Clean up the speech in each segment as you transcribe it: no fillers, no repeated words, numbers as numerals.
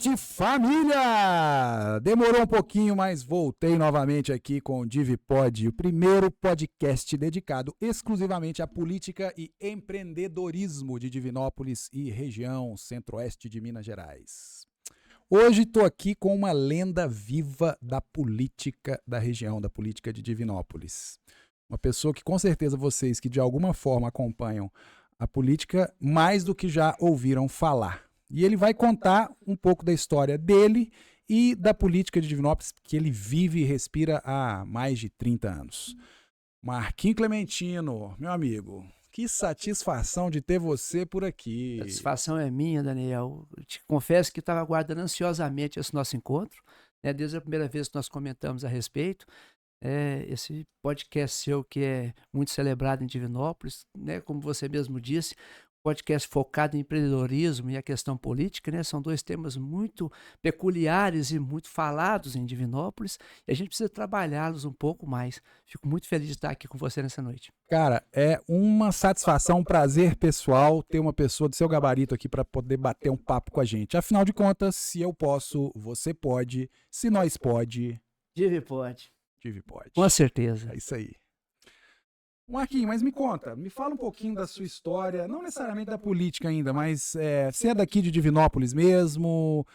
noite, família! Demorou um pouquinho, mas voltei novamente aqui com o DivPod, o primeiro podcast dedicado exclusivamente à política e empreendedorismo de Divinópolis e região centro-oeste de Minas Gerais. Hoje estou aqui com uma lenda viva da política da região, da política de Divinópolis. Uma pessoa que com certeza vocês que de alguma forma acompanham a política mais do que já ouviram falar. E ele vai contar um pouco da história dele e da política de Divinópolis, que ele vive e respira há mais de 30 anos. Marquinhos Clementino, meu amigo, que satisfação de ter você por aqui. A satisfação é minha, Daniel. Eu te confesso que estava aguardando ansiosamente esse nosso encontro, né? Desde a primeira vez que nós comentamos a respeito. Esse podcast seu que é muito celebrado em Divinópolis, né? Como você mesmo disse, podcast focado em empreendedorismo e a questão política, né? São dois temas muito peculiares e muito falados em Divinópolis e a gente precisa trabalhá-los um pouco mais. Fico muito feliz de estar aqui com você nessa noite. Cara, é uma satisfação, um prazer pessoal ter uma pessoa do seu gabarito aqui para poder bater um papo com a gente. Afinal de contas, se eu posso, você pode. Se nós pode, DivPod. DivPod. Com certeza. É isso aí. Marquinhos, mas me conta, me fala um pouquinho da sua história, não necessariamente da política ainda, mas você é daqui de Divinópolis mesmo?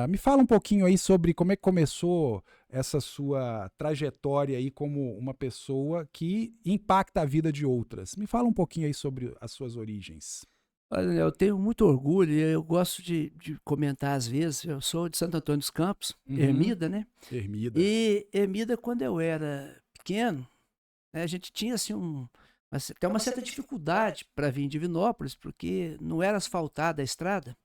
Me fala um pouquinho aí sobre como é que começou essa sua trajetória aí como uma pessoa que impacta a vida de outras. Me fala um pouquinho aí sobre as suas origens. Olha, eu tenho muito orgulho e eu gosto de comentar às vezes. Eu sou de Santo Antônio dos Campos, Ermida, né? Ermida. E Ermida, quando eu era pequeno, a gente tinha assim até uma certa dificuldade para vir em Divinópolis, porque não era asfaltada a estrada.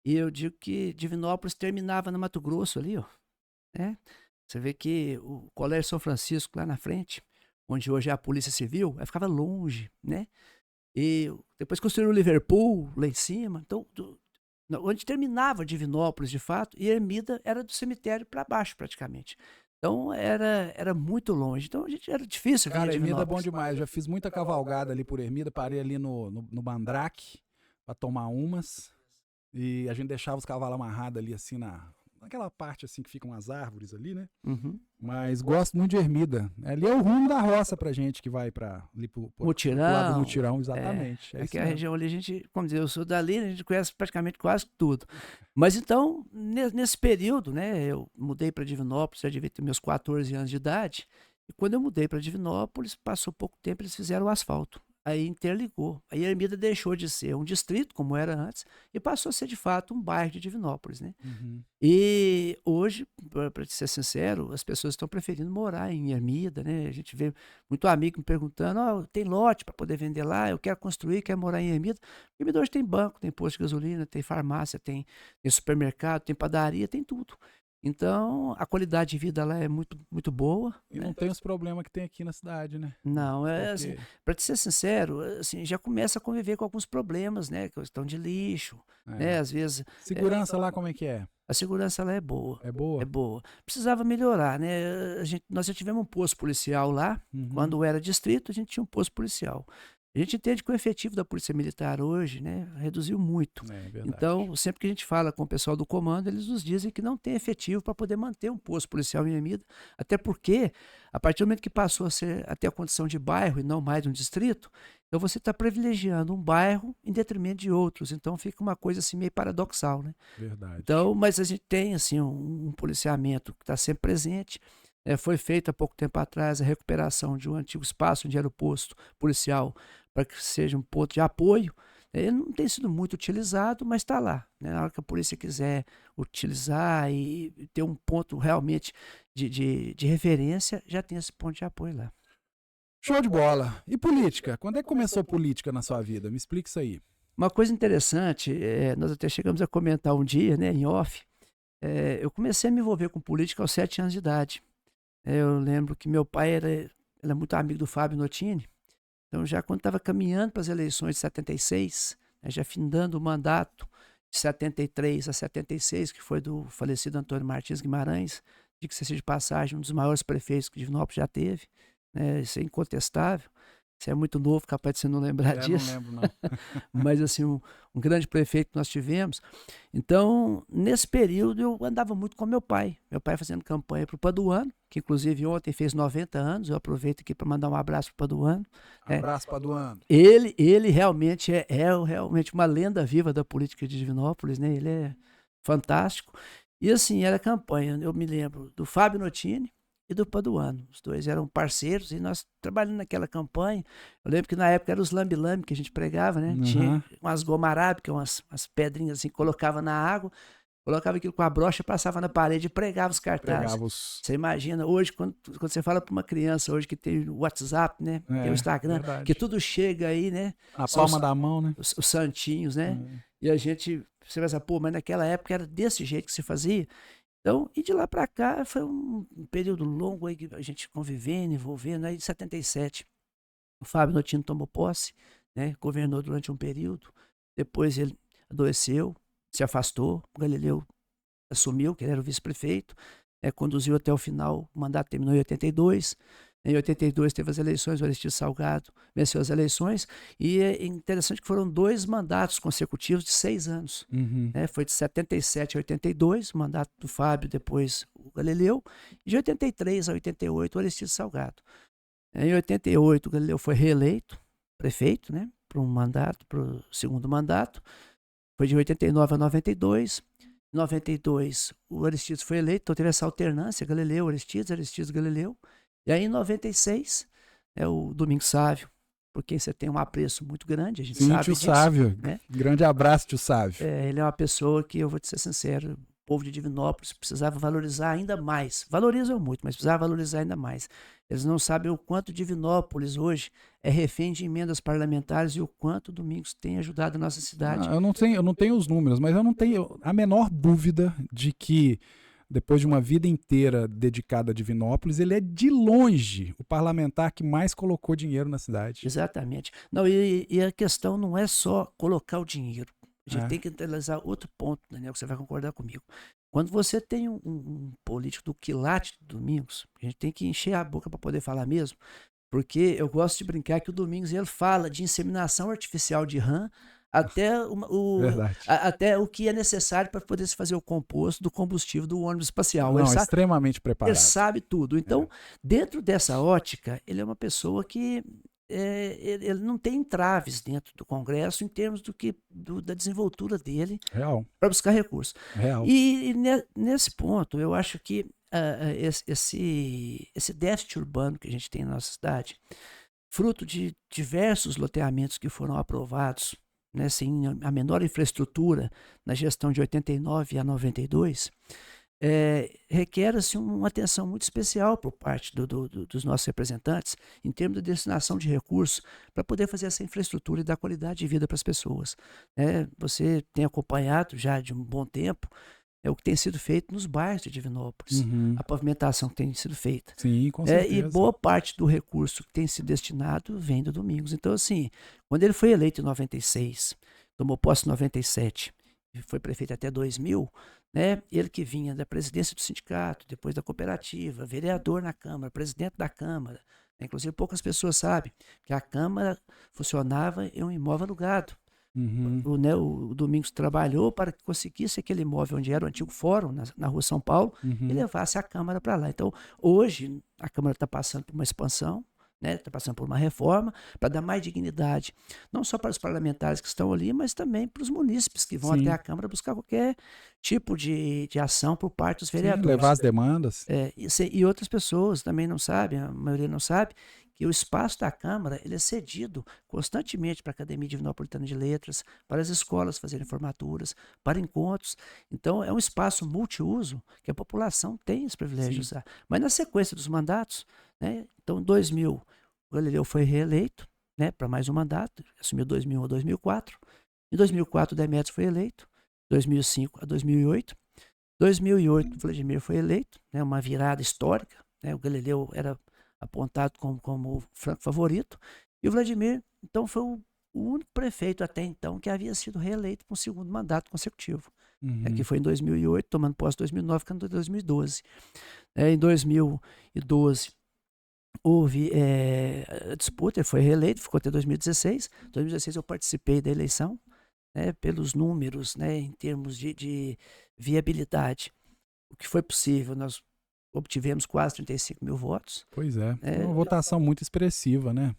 E eu digo que Divinópolis terminava no Mato Grosso ali, ó. Né? Você vê que o Colégio São Francisco lá na frente, onde hoje é a Polícia Civil, aí ficava longe, né? E depois construíram o Liverpool lá em cima. Então, onde terminava Divinópolis, de fato, e Ermida era do cemitério para baixo, praticamente. Então, era muito longe. Então, a gente era difícil vir a Cara, Ermida é bom Divinópolis. demais. Eu já fiz muita cavalgada ali por Ermida, parei ali no Mandrake para tomar umas. E a gente deixava os cavalos amarrados ali assim naquela parte assim que ficam as árvores ali, né? Uhum. Mas gosto muito de Ermida. Ali é o rumo da roça pra gente que vai ali pro lado do Mutirão, exatamente. Aqui a região ali, a gente, como dizer, eu sou dali, a gente conhece praticamente quase tudo. Mas então, nesse período, né, eu mudei para Divinópolis, já devia ter meus 14 anos de idade, e quando eu mudei para Divinópolis, passou pouco tempo, eles fizeram o asfalto. Aí interligou. Aí a Ermida deixou de ser um distrito, como era antes, e passou a ser, de fato, um bairro de Divinópolis, né? Uhum. E hoje, para ser sincero, as pessoas estão preferindo morar em Ermida, né? A gente vê muito amigo me perguntando, tem lote para poder vender lá, eu quero construir, quero morar em Ermida. Ermida hoje tem banco, tem posto de gasolina, tem farmácia, tem supermercado, tem padaria, tem tudo. Então, a qualidade de vida lá é muito, muito boa. E não tem os problemas que tem aqui na cidade, né? Não, assim, para te ser sincero, assim, já começa a conviver com alguns problemas, né? Questão de lixo, né? Às vezes... Segurança lá como é que é? A segurança lá é boa. É boa? É boa. Precisava melhorar, né? Nós já tivemos um posto policial lá. Quando era distrito, a gente tinha um posto policial. A gente entende que o efetivo da Polícia Militar hoje, né, reduziu muito. Então, sempre que a gente fala com o pessoal do comando, eles nos dizem que não tem efetivo para poder manter um posto policial em Ermida, até porque, a partir do momento que passou a ter a condição de bairro e não mais de um distrito, então você está privilegiando um bairro em detrimento de outros. Então, fica uma coisa assim meio paradoxal, né? Verdade. Então, mas a gente tem assim um policiamento que está sempre presente. Foi feito há pouco tempo atrás a recuperação de um antigo espaço onde era o posto policial para que seja um ponto de apoio. Ele não tem sido muito utilizado, mas está lá. Né? Na hora que a polícia quiser utilizar e ter um ponto realmente de referência, já tem esse ponto de apoio lá. Show de bola. E política? Quando é que começou a política na sua vida? Me explica isso aí. Uma coisa interessante, nós até chegamos a comentar um dia, né, em off, eu comecei a me envolver com política aos 7 anos de idade. Eu lembro que meu pai era muito amigo do Fábio Notini. Então, já quando estava caminhando para as eleições de 76, já findando o mandato de 73 a 76, que foi do falecido Antônio Martins Guimarães, de que seja de passagem, um dos maiores prefeitos que Divinópolis já teve, né, isso é incontestável. Você é muito novo, capaz de você não lembrar disso. Não lembro, não. Mas assim, um grande prefeito que nós tivemos. Então, nesse período, eu andava muito com meu pai fazendo campanha para o Paduano, que inclusive ontem fez 90 anos. Eu aproveito aqui para mandar um abraço para o Paduano. Abraço, Paduano. Ele realmente é realmente uma lenda viva da política de Divinópolis, né? Ele é fantástico. E assim, era campanha. Eu me lembro do Fábio Notini e do Paduano. Os dois eram parceiros e nós trabalhando naquela campanha. Eu lembro que na época eram os lambe-lambe que a gente pregava, né? Tinha umas goma arábica, umas pedrinhas assim, colocava na água, colocava aquilo com a brocha, passava na parede e pregava os cartazes. Você imagina, hoje, quando você fala para uma criança hoje que tem o WhatsApp, né? Tem o Instagram, que tudo chega aí, né? Na palma da mão, né? Os santinhos, né? E a gente, você vai pensar, pô, mas naquela época era desse jeito que se fazia. Então, e de lá para cá foi um período longo aí que a gente convivendo, envolvendo. Aí de 77, o Fábio Notini tomou posse, né? Governou durante um período. Depois ele adoeceu, se afastou. O Galileu assumiu, que ele era o vice-prefeito, conduziu até o final. O mandato terminou em 82. Em 82 teve as eleições, o Aristides Salgado venceu as eleições, e é interessante que foram 2 mandatos consecutivos de 6 anos. Foi de 77 a 82, o mandato do Fábio, depois o Galileu, e de 83 a 88 o Aristides Salgado. Em 88 o Galileu foi reeleito prefeito, né, para um mandato, para o segundo mandato. Foi de 89 a 92. Em 92 o Aristides foi eleito, então teve essa alternância, Galileu, Aristides, Galileu. E aí em 96, o Domingos Sávio, por quem você tem um apreço muito grande, a gente sabe tio disso. Sávio. Né? Grande abraço, tio Sávio. Ele é uma pessoa que, eu vou te ser sincero, o povo de Divinópolis precisava valorizar ainda mais. Valorizam muito, mas precisava valorizar ainda mais. Eles não sabem o quanto Divinópolis hoje é refém de emendas parlamentares e o quanto o Domingos tem ajudado a nossa cidade. Eu não tenho os números, mas eu não tenho a menor dúvida de que depois de uma vida inteira dedicada a Divinópolis, ele é de longe o parlamentar que mais colocou dinheiro na cidade. Exatamente. Não, e a questão não é só colocar o dinheiro. A gente tem que analisar outro ponto, Daniel, que você vai concordar comigo. Quando você tem um político do quilate do Domingos, a gente tem que encher a boca para poder falar mesmo, porque eu gosto de brincar que o Domingos ele fala de inseminação artificial de rã até o que é necessário para poder se fazer o composto do combustível do ônibus espacial. Não, ele extremamente preparado. Ele sabe tudo. Então, dentro dessa ótica, ele é uma pessoa que ele não tem entraves dentro do Congresso em termos da desenvoltura dele para buscar recursos. E nesse ponto, eu acho que esse déficit urbano que a gente tem na nossa cidade, fruto de diversos loteamentos que foram aprovados, né, sem a menor infraestrutura na gestão de 89 a 92, requer assim, uma atenção muito especial por parte dos nossos representantes em termos de destinação de recursos para poder fazer essa infraestrutura e dar qualidade de vida para as pessoas. Você tem acompanhado já de um bom tempo o que tem sido feito nos bairros de Divinópolis, a pavimentação que tem sido feita. Sim, com certeza. E boa parte do recurso que tem sido destinado vem do Domingos. Então, assim, quando ele foi eleito em 96, tomou posse em 97, e foi prefeito até 2000, né? Ele que vinha da presidência do sindicato, depois da cooperativa, vereador na Câmara, presidente da Câmara. Inclusive, poucas pessoas sabem que a Câmara funcionava em um imóvel alugado. O Domingos trabalhou para que conseguisse aquele imóvel onde era o antigo fórum, na rua São Paulo, e levasse a Câmara para lá. Então, hoje, a Câmara está passando por uma expansão, está passando por uma reforma para dar mais dignidade, não só para os parlamentares que estão ali, mas também para os munícipes que vão até a Câmara buscar qualquer tipo de ação por parte dos vereadores. Levar as demandas. E outras pessoas também não sabem, a maioria não sabe, que o espaço da Câmara ele é cedido constantemente para a Academia Divinopolitana de Letras, para as escolas fazerem formaturas, para encontros. Então, é um espaço multiuso que a população tem esse privilégio de usar. Mas na sequência dos mandatos, então, em 2000, o Galileu foi reeleito para mais um mandato, assumiu 2001 a 2004. Em 2004, o Demetrios foi eleito, 2005 a 2008. 2008, o Vladimir foi eleito, uma virada histórica. O Galileu era apontado como o franco favorito, e o Vladimir, então, foi o único prefeito até então que havia sido reeleito para um segundo mandato consecutivo, que foi em 2008, tomando posse em 2009, ficando em 2012. Em 2012, houve a disputa, ele foi reeleito, ficou até 2016. Em 2016 eu participei da eleição, né, pelos números, né, em termos de viabilidade. O que foi possível, nós obtivemos quase 35 mil votos. Pois é, foi É, uma votação muito expressiva, né?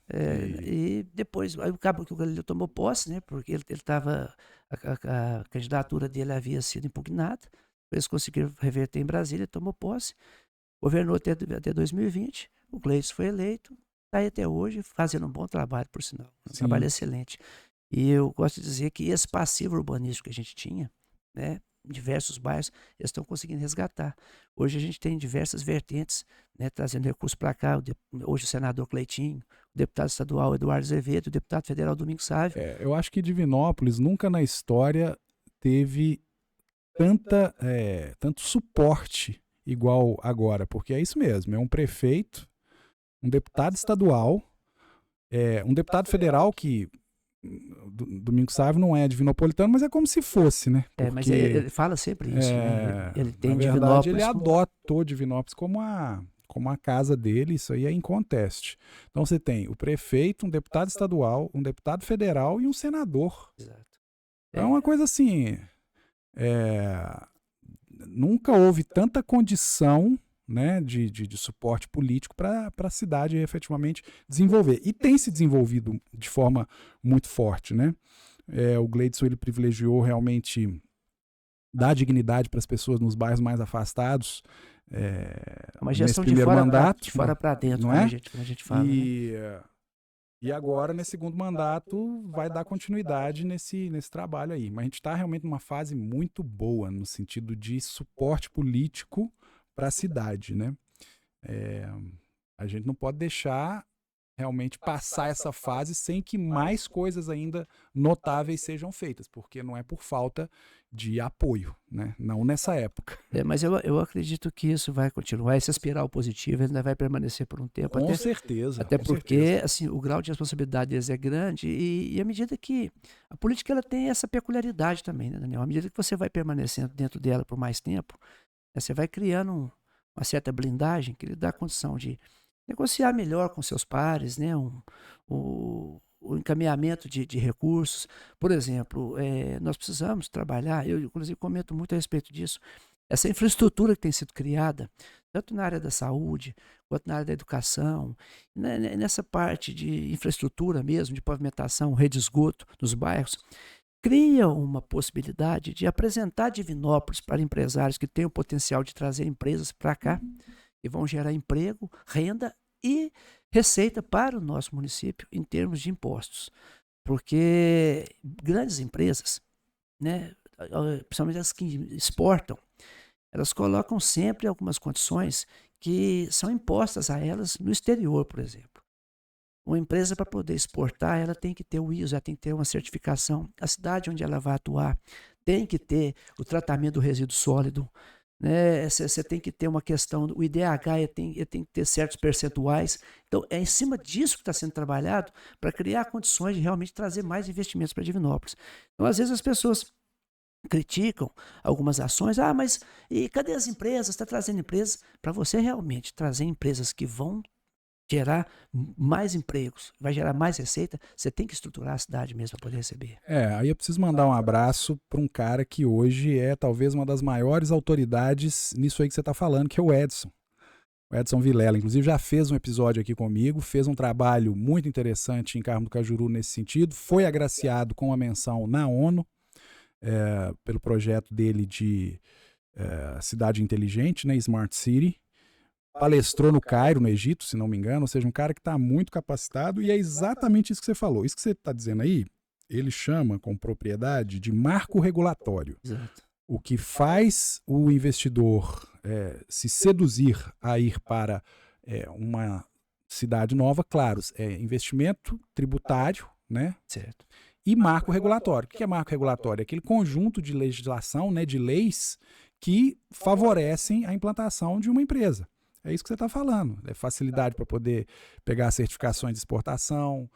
E depois, aí acabou que o Galileu tomou posse, né, porque ele estava, a candidatura dele havia sido impugnada, eles conseguiram reverter em Brasília, ele tomou posse, governou até 2020, o Gleidson foi eleito, está aí até hoje fazendo um bom trabalho, por sinal, um Sim. trabalho excelente. E eu gosto de dizer que esse passivo urbanístico que a gente tinha, né, em diversos bairros, eles estão conseguindo resgatar. Hoje a gente tem diversas vertentes, né, trazendo recursos para cá. Hoje o senador Cleitinho, o deputado estadual Eduardo Azevedo, o deputado federal Domingos Sávio. Eu acho que Divinópolis nunca na história teve tanto suporte igual agora, porque é isso mesmo, é um prefeito, um deputado estadual, um deputado federal que Domingos Sávio não é divinopolitano, mas é como se fosse, né? Porque, mas ele fala sempre isso, né? Ele tem na verdade, Divinópolis. ele adotou Divinópolis como a casa dele, isso aí é inconteste. Então você tem o prefeito, um deputado estadual, um deputado federal e um senador. Exato. É uma coisa assim, nunca houve tanta condição, né, de suporte político para a cidade efetivamente desenvolver. E tem se desenvolvido de forma muito forte, né? O Gleidson, ele privilegiou realmente dar dignidade para as pessoas nos bairros mais afastados. Uma gestão nesse primeiro mandato, de fora para dentro, não como é? a gente fala. E agora, nesse segundo mandato, vai dar continuidade nesse trabalho aí. Mas a gente está realmente numa fase muito boa, no sentido de suporte político para a cidade, né? A gente não pode deixar realmente passar essa fase sem que mais coisas ainda notáveis sejam feitas, porque não é por falta de apoio, né? Não nessa época. Mas eu acredito que isso vai continuar, essa espiral positiva ainda vai permanecer por um tempo. Com certeza. Até com porque certeza. assim, o grau de responsabilidade deles é grande e à medida que a política ela tem essa peculiaridade também, né, Daniel? À medida que você vai permanecendo dentro dela por mais tempo, você vai criando uma certa blindagem que lhe dá a condição de negociar melhor com seus pares, né? O encaminhamento de recursos. Por exemplo, nós precisamos trabalhar, eu inclusive comento muito a respeito disso, essa infraestrutura que tem sido criada, tanto na área da saúde, quanto na área da educação, nessa parte de infraestrutura mesmo, de pavimentação, rede de esgoto nos bairros, cria uma possibilidade de apresentar Divinópolis para empresários que têm o potencial de trazer empresas para cá, e vão gerar emprego, renda e receita para o nosso município em termos de impostos. Porque grandes empresas, né, principalmente as que exportam, elas colocam sempre algumas condições que são impostas a elas no exterior, por exemplo. Uma empresa, para poder exportar, ela tem que ter o ISO, ela tem que ter uma certificação. A cidade onde ela vai atuar tem que ter o tratamento do resíduo sólido, né? Você tem que ter uma questão, o IDH ele tem que ter certos percentuais. Então, é em cima disso que está sendo trabalhado para criar condições de realmente trazer mais investimentos para Divinópolis. Então, às vezes as pessoas criticam algumas ações, mas e cadê as empresas? Está trazendo empresas. Para você realmente trazer empresas que vão gerar mais empregos, vai gerar mais receita, você tem que estruturar a cidade mesmo para poder receber. Aí eu preciso mandar um abraço para um cara que hoje é talvez uma das maiores autoridades nisso aí que você está falando, que é o Edson. O Edson Vilela, inclusive, já fez um episódio aqui comigo, fez um trabalho muito interessante em Carmo do Cajuru nesse sentido, foi agraciado com uma menção na ONU, pelo projeto dele de cidade inteligente, né, Smart City. Palestrou no Cairo, no Egito, se não me engano, ou seja, um cara que está muito capacitado, e é exatamente isso que você falou. Isso que você está dizendo aí, ele chama com propriedade de marco regulatório. Exato. O que faz o investidor se seduzir a ir para uma cidade nova, claro, investimento tributário, né? Certo. E marco regulatório. O que é marco regulatório? É aquele conjunto de legislação, né, de leis que favorecem a implantação de uma empresa. É isso que você está falando. É facilidade para poder pegar certificações de exportação,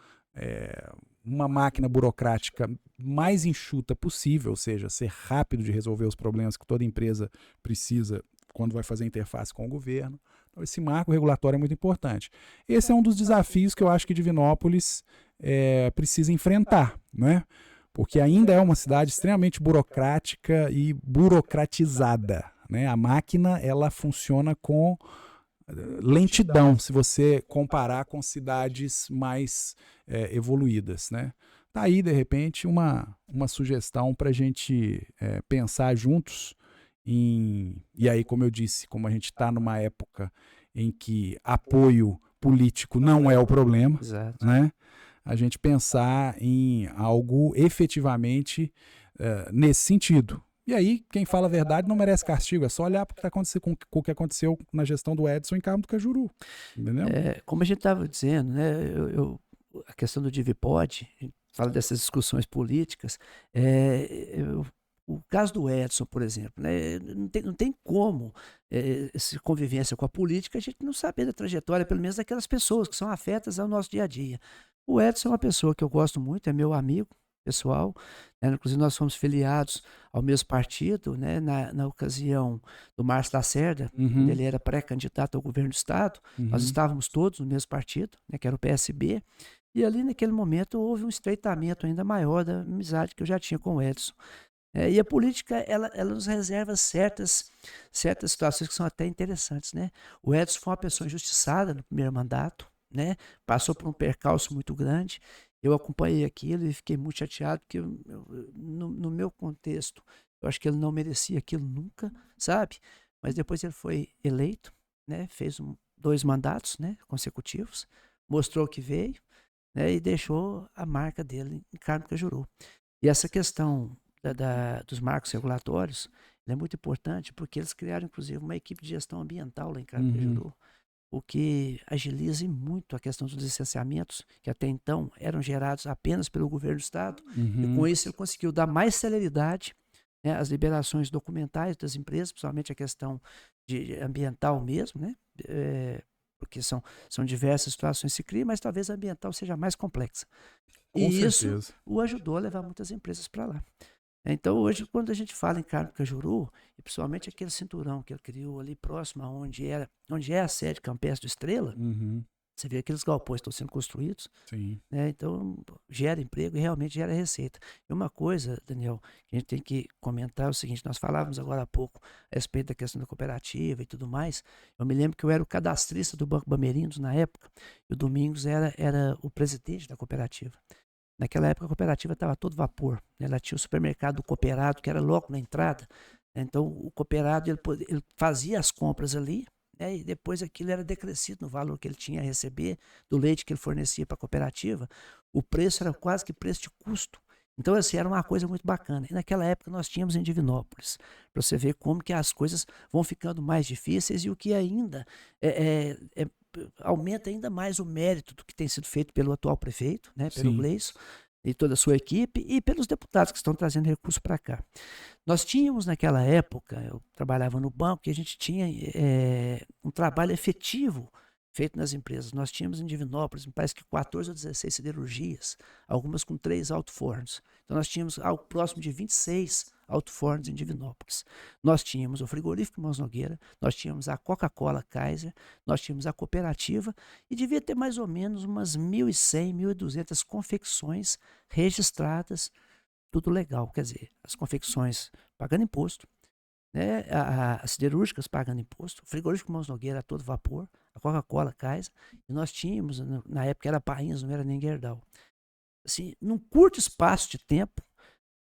uma máquina burocrática mais enxuta possível, ou seja, ser rápido de resolver os problemas que toda empresa precisa quando vai fazer interface com o governo. Então, esse marco regulatório é muito importante. Esse é um dos desafios que eu acho que Divinópolis precisa enfrentar, né? Porque ainda é uma cidade extremamente burocrática e burocratizada, né? A máquina, ela funciona com lentidão, se você comparar com cidades mais evoluídas, né? Tá aí, de repente, uma sugestão para a gente pensar juntos e aí, como eu disse, como a gente está numa época em que apoio político não é o problema, Exato. né? A gente pensar em algo efetivamente nesse sentido. E aí, quem fala a verdade não merece castigo, é só olhar para o que está acontecendo com o que aconteceu na gestão do Edson em Carmo do Cajuru. Entendeu? Como a gente estava dizendo, né, a questão do Divipod, a gente fala dessas discussões políticas, o caso do Edson, por exemplo, né, não tem como essa convivência com a política a gente não saber da trajetória, pelo menos daquelas pessoas que são afetas ao nosso dia a dia. O Edson é uma pessoa que eu gosto muito, é meu amigo pessoal, né, inclusive nós fomos filiados ao mesmo partido, né, na ocasião do Márcio Lacerda, quando ele era pré-candidato ao governo do estado, nós estávamos todos no mesmo partido, né, que era o PSB, e ali naquele momento houve um estreitamento ainda maior da amizade que eu já tinha com o Edson. E a política, ela nos reserva certas situações que são até interessantes, né? O Edson foi uma pessoa injustiçada no primeiro mandato, né? Passou por um percalço muito grande. Eu acompanhei aquilo e fiquei muito chateado, porque no meu contexto, eu acho que ele não merecia aquilo nunca, sabe? Mas depois ele foi eleito, né? Fez 2 mandatos, né, consecutivos, mostrou que veio, né, e deixou a marca dele em Carmo do Cajuru. E essa questão dos marcos regulatórios é muito importante, porque eles criaram, inclusive, uma equipe de gestão ambiental lá em Carmo do Cajuru, o que agiliza muito a questão dos licenciamentos, que até então eram gerados apenas pelo governo do estado, e com isso ele conseguiu dar mais celeridade, né, às liberações documentais das empresas, principalmente a questão ambiental mesmo, né, porque são diversas situações que se criam, mas talvez a ambiental seja mais complexa. Com e certeza. Isso o ajudou a levar muitas empresas para lá. Então, hoje, quando a gente fala em Carmo do Cajuru, e principalmente aquele cinturão que ele criou ali próximo a onde é a sede campestre do Estrela, você vê aqueles galpões estão sendo construídos, Sim. né? Então gera emprego e realmente gera receita. E uma coisa, Daniel, que a gente tem que comentar é o seguinte: nós falávamos agora há pouco a respeito da questão da cooperativa e tudo mais. Eu me lembro que eu era o cadastrista do Banco Bamerindos na época, e o Domingos era o presidente da cooperativa. Naquela época a cooperativa estava a todo vapor, né? Ela tinha o supermercado do cooperado, que era logo na entrada. Então o cooperado ele fazia as compras ali, né? E depois aquilo era decrescido no valor que ele tinha a receber do leite que ele fornecia para a cooperativa. O preço era quase que preço de custo. Então, assim, era uma coisa muito bacana. E naquela época nós tínhamos em Divinópolis, para você ver como que as coisas vão ficando mais difíceis e o que ainda aumenta ainda mais o mérito do que tem sido feito pelo atual prefeito, né, pelo Gleison e toda a sua equipe, e pelos deputados que estão trazendo recursos para cá. Nós tínhamos naquela época, eu trabalhava no banco, e a gente tinha um trabalho efetivo feito nas empresas. Nós tínhamos em Divinópolis, me parece que 14 ou 16 siderurgias, algumas com 3 alto-fornos. Então nós tínhamos algo próximo de 26 alto-fornos em Divinópolis. Nós tínhamos o frigorífico Mãos Nogueira, nós tínhamos a Coca-Cola Kaiser, nós tínhamos a cooperativa e devia ter mais ou menos umas 1.100, 1.200 confecções registradas, tudo legal. Quer dizer, as confecções pagando imposto, né? As siderúrgicas pagando imposto, o frigorífico Mãos Nogueira a todo vapor, a Coca-Cola Kaiser, e nós tínhamos, na época era Painhas, não era nem Gerdau. Assim, num curto espaço de tempo,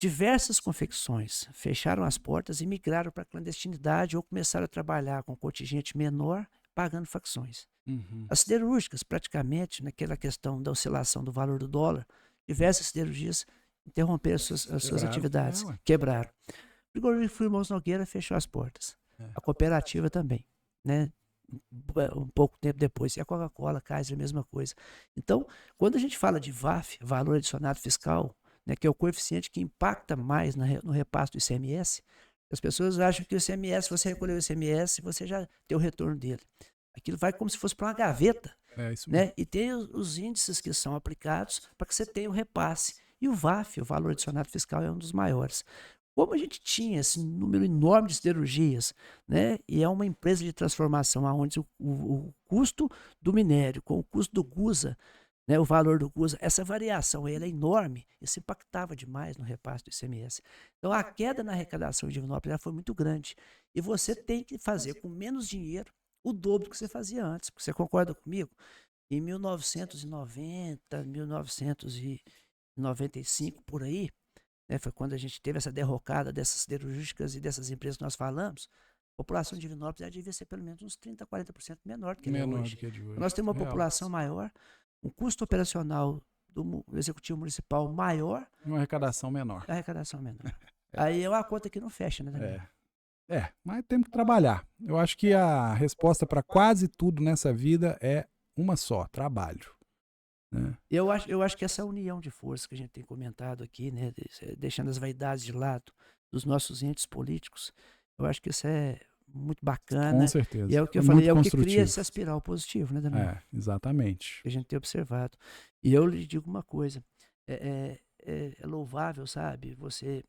diversas confecções fecharam as portas e migraram para a clandestinidade ou começaram a trabalhar com contingente menor, pagando facções. As siderúrgicas, praticamente, naquela questão da oscilação do valor do dólar, diversas siderurgias interromperam as suas atividades, quebraram. O frigorífico Irmãos Nogueira fechou as portas. A cooperativa também, né? Um pouco tempo depois. E a Coca-Cola, Kaiser, a mesma coisa. Então, quando a gente fala de VAF, Valor Adicionado Fiscal, né, que é o coeficiente que impacta mais no repasse do ICMS, as pessoas acham que o ICMS, você recolheu o ICMS, você já tem o retorno dele. Aquilo vai como se fosse para uma gaveta, né? E tem os índices que são aplicados para que você tenha o repasse. E o VAF, o Valor Adicionado Fiscal, é um dos maiores. como a gente tinha esse número enorme de siderurgias, né? E é uma empresa de transformação onde o custo do minério com o custo do GUSA, né, o valor do GUSA, essa variação ela é enorme, isso impactava demais no repasse do ICMS. Então a queda na arrecadação de Divinópolis ela foi muito grande. E você tem que fazer com menos dinheiro o dobro que você fazia antes. Você concorda comigo? Em 1990, 1995, por aí, né, foi quando a gente teve essa derrocada dessas siderúrgicas e dessas empresas que nós falamos, a população de Divinópolis já devia ser pelo menos uns 30%, 40% menor do que ela é Menor hoje. do que a de hoje. Nós temos uma Real. população maior, um custo operacional do executivo municipal maior, Uma arrecadação menor. a arrecadação menor. Aí é uma conta que não fecha, né, Daniel? Mas temos que trabalhar. Eu acho que a resposta para quase tudo nessa vida é uma só: trabalho. Né? Eu acho que essa união de forças que a gente tem comentado aqui, né, deixando as vaidades de lado dos nossos entes políticos, eu acho que isso é muito bacana. Com certeza. E é o que eu Muito falei, é o que construtivo. cria esse espiral positivo, né, Daniel? Exatamente. Que a gente tem observado. E eu lhe digo uma coisa, é louvável, sabe, você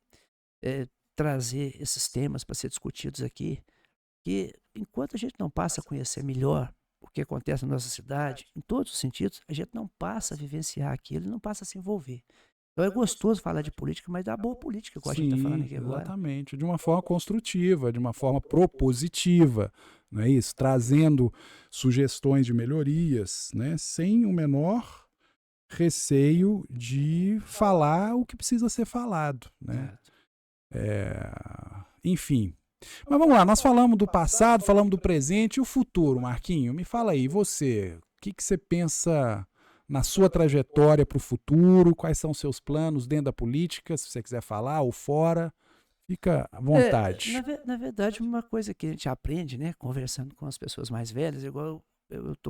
trazer esses temas para ser discutidos aqui, que enquanto a gente não passa a conhecer melhor o que acontece na nossa cidade, em todos os sentidos, a gente não passa a vivenciar aquilo, não passa a se envolver. Então é gostoso falar de política, mas da boa política, como a gente está falando aqui agora. Exatamente. De uma forma construtiva, de uma forma propositiva, não é isso? Trazendo sugestões de melhorias, né? Sem o menor receio de falar o que precisa ser falado, né? Enfim. Mas vamos lá, nós falamos do passado, falamos do presente e o futuro, Marquinho. Me fala aí, você, o que você pensa na sua trajetória para o futuro? Quais são os seus planos dentro da política, se você quiser falar, ou fora? Fica à vontade. Na verdade, uma coisa que a gente aprende, né, conversando com as pessoas mais velhas, igual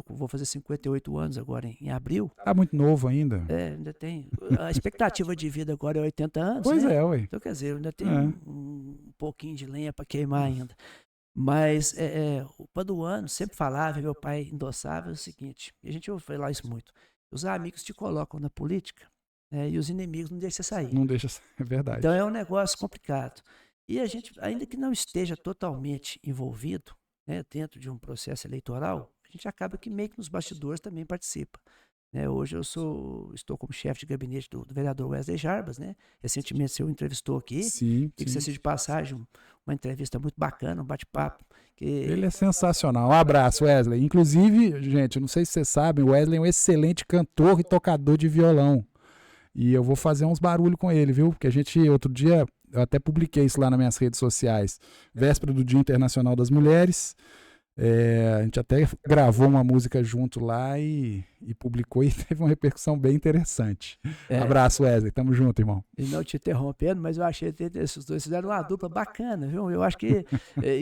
vou fazer 58 anos agora em abril. Tá muito novo ainda. Ainda tem. A expectativa de vida agora é 80 anos. Pois né? ué. Então, quer dizer, eu ainda tenho um pouquinho de lenha para queimar ainda. Mas o Paduano sempre falava, meu pai endossava o seguinte, e a gente ouve falar isso muito: os amigos te colocam na política, e os inimigos não deixam você sair. Não deixa, é verdade. Então é um negócio complicado. E a gente, ainda que não esteja totalmente envolvido, né, dentro de um processo eleitoral, a gente acaba que meio que nos bastidores também participa. Hoje eu estou como chefe de gabinete do vereador Wesley Jarbas, né? Recentemente você o entrevistou aqui. Sim. Que seja de passagem, uma entrevista muito bacana, um bate-papo. Ele é sensacional. Um abraço, Wesley. Inclusive, gente, não sei se vocês sabem, o Wesley é um excelente cantor e tocador de violão. E eu vou fazer uns barulhos com ele, viu? Porque outro dia, eu até publiquei isso lá nas minhas redes sociais. Véspera do Dia Internacional das Mulheres. A gente até gravou uma música junto lá e publicou e teve uma repercussão bem interessante. Abraço, Wesley. Tamo junto, irmão. E não te interrompendo, mas eu achei que esses dois fizeram uma dupla bacana, viu? Eu acho que,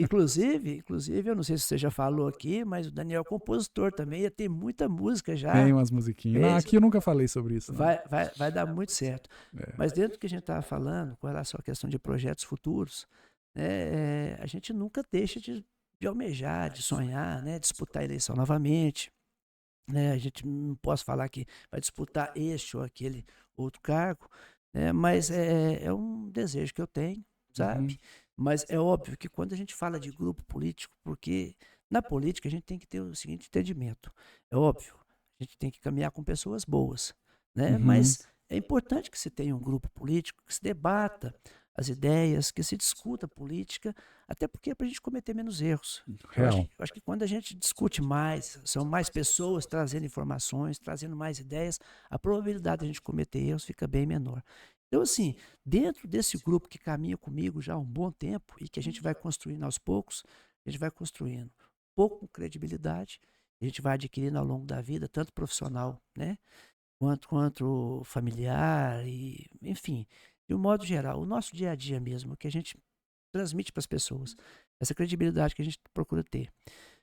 inclusive, eu não sei se você já falou aqui, mas o Daniel é compositor também, ia ter muita música já. Tem umas musiquinhas. Não, aqui eu nunca falei sobre isso. Vai dar muito certo. Mas dentro do que a gente estava falando, com relação à questão de projetos futuros, a gente nunca deixa de almejar, de sonhar, né, disputar a eleição novamente. A gente não posso falar que vai disputar este ou aquele outro cargo, mas é um desejo que eu tenho, sabe? Mas é óbvio que quando a gente fala de grupo político, porque na política a gente tem que ter o seguinte entendimento, é óbvio, a gente tem que caminhar com pessoas boas, né? Mas é importante que se tenha um grupo político, que se debata as ideias, que se discuta a política, até porque é para a gente cometer menos erros. Eu acho que quando a gente discute mais, são mais pessoas trazendo informações, trazendo mais ideias, a probabilidade de a gente cometer erros fica bem menor. Então, assim, dentro desse grupo que caminha comigo já há um bom tempo e que a gente vai construindo aos poucos, a gente vai construindo pouco com credibilidade, a gente vai adquirindo ao longo da vida, tanto profissional, né, quanto familiar, e, enfim, de um modo geral, o nosso dia a dia mesmo, que a gente transmite para as pessoas, essa credibilidade que a gente procura ter,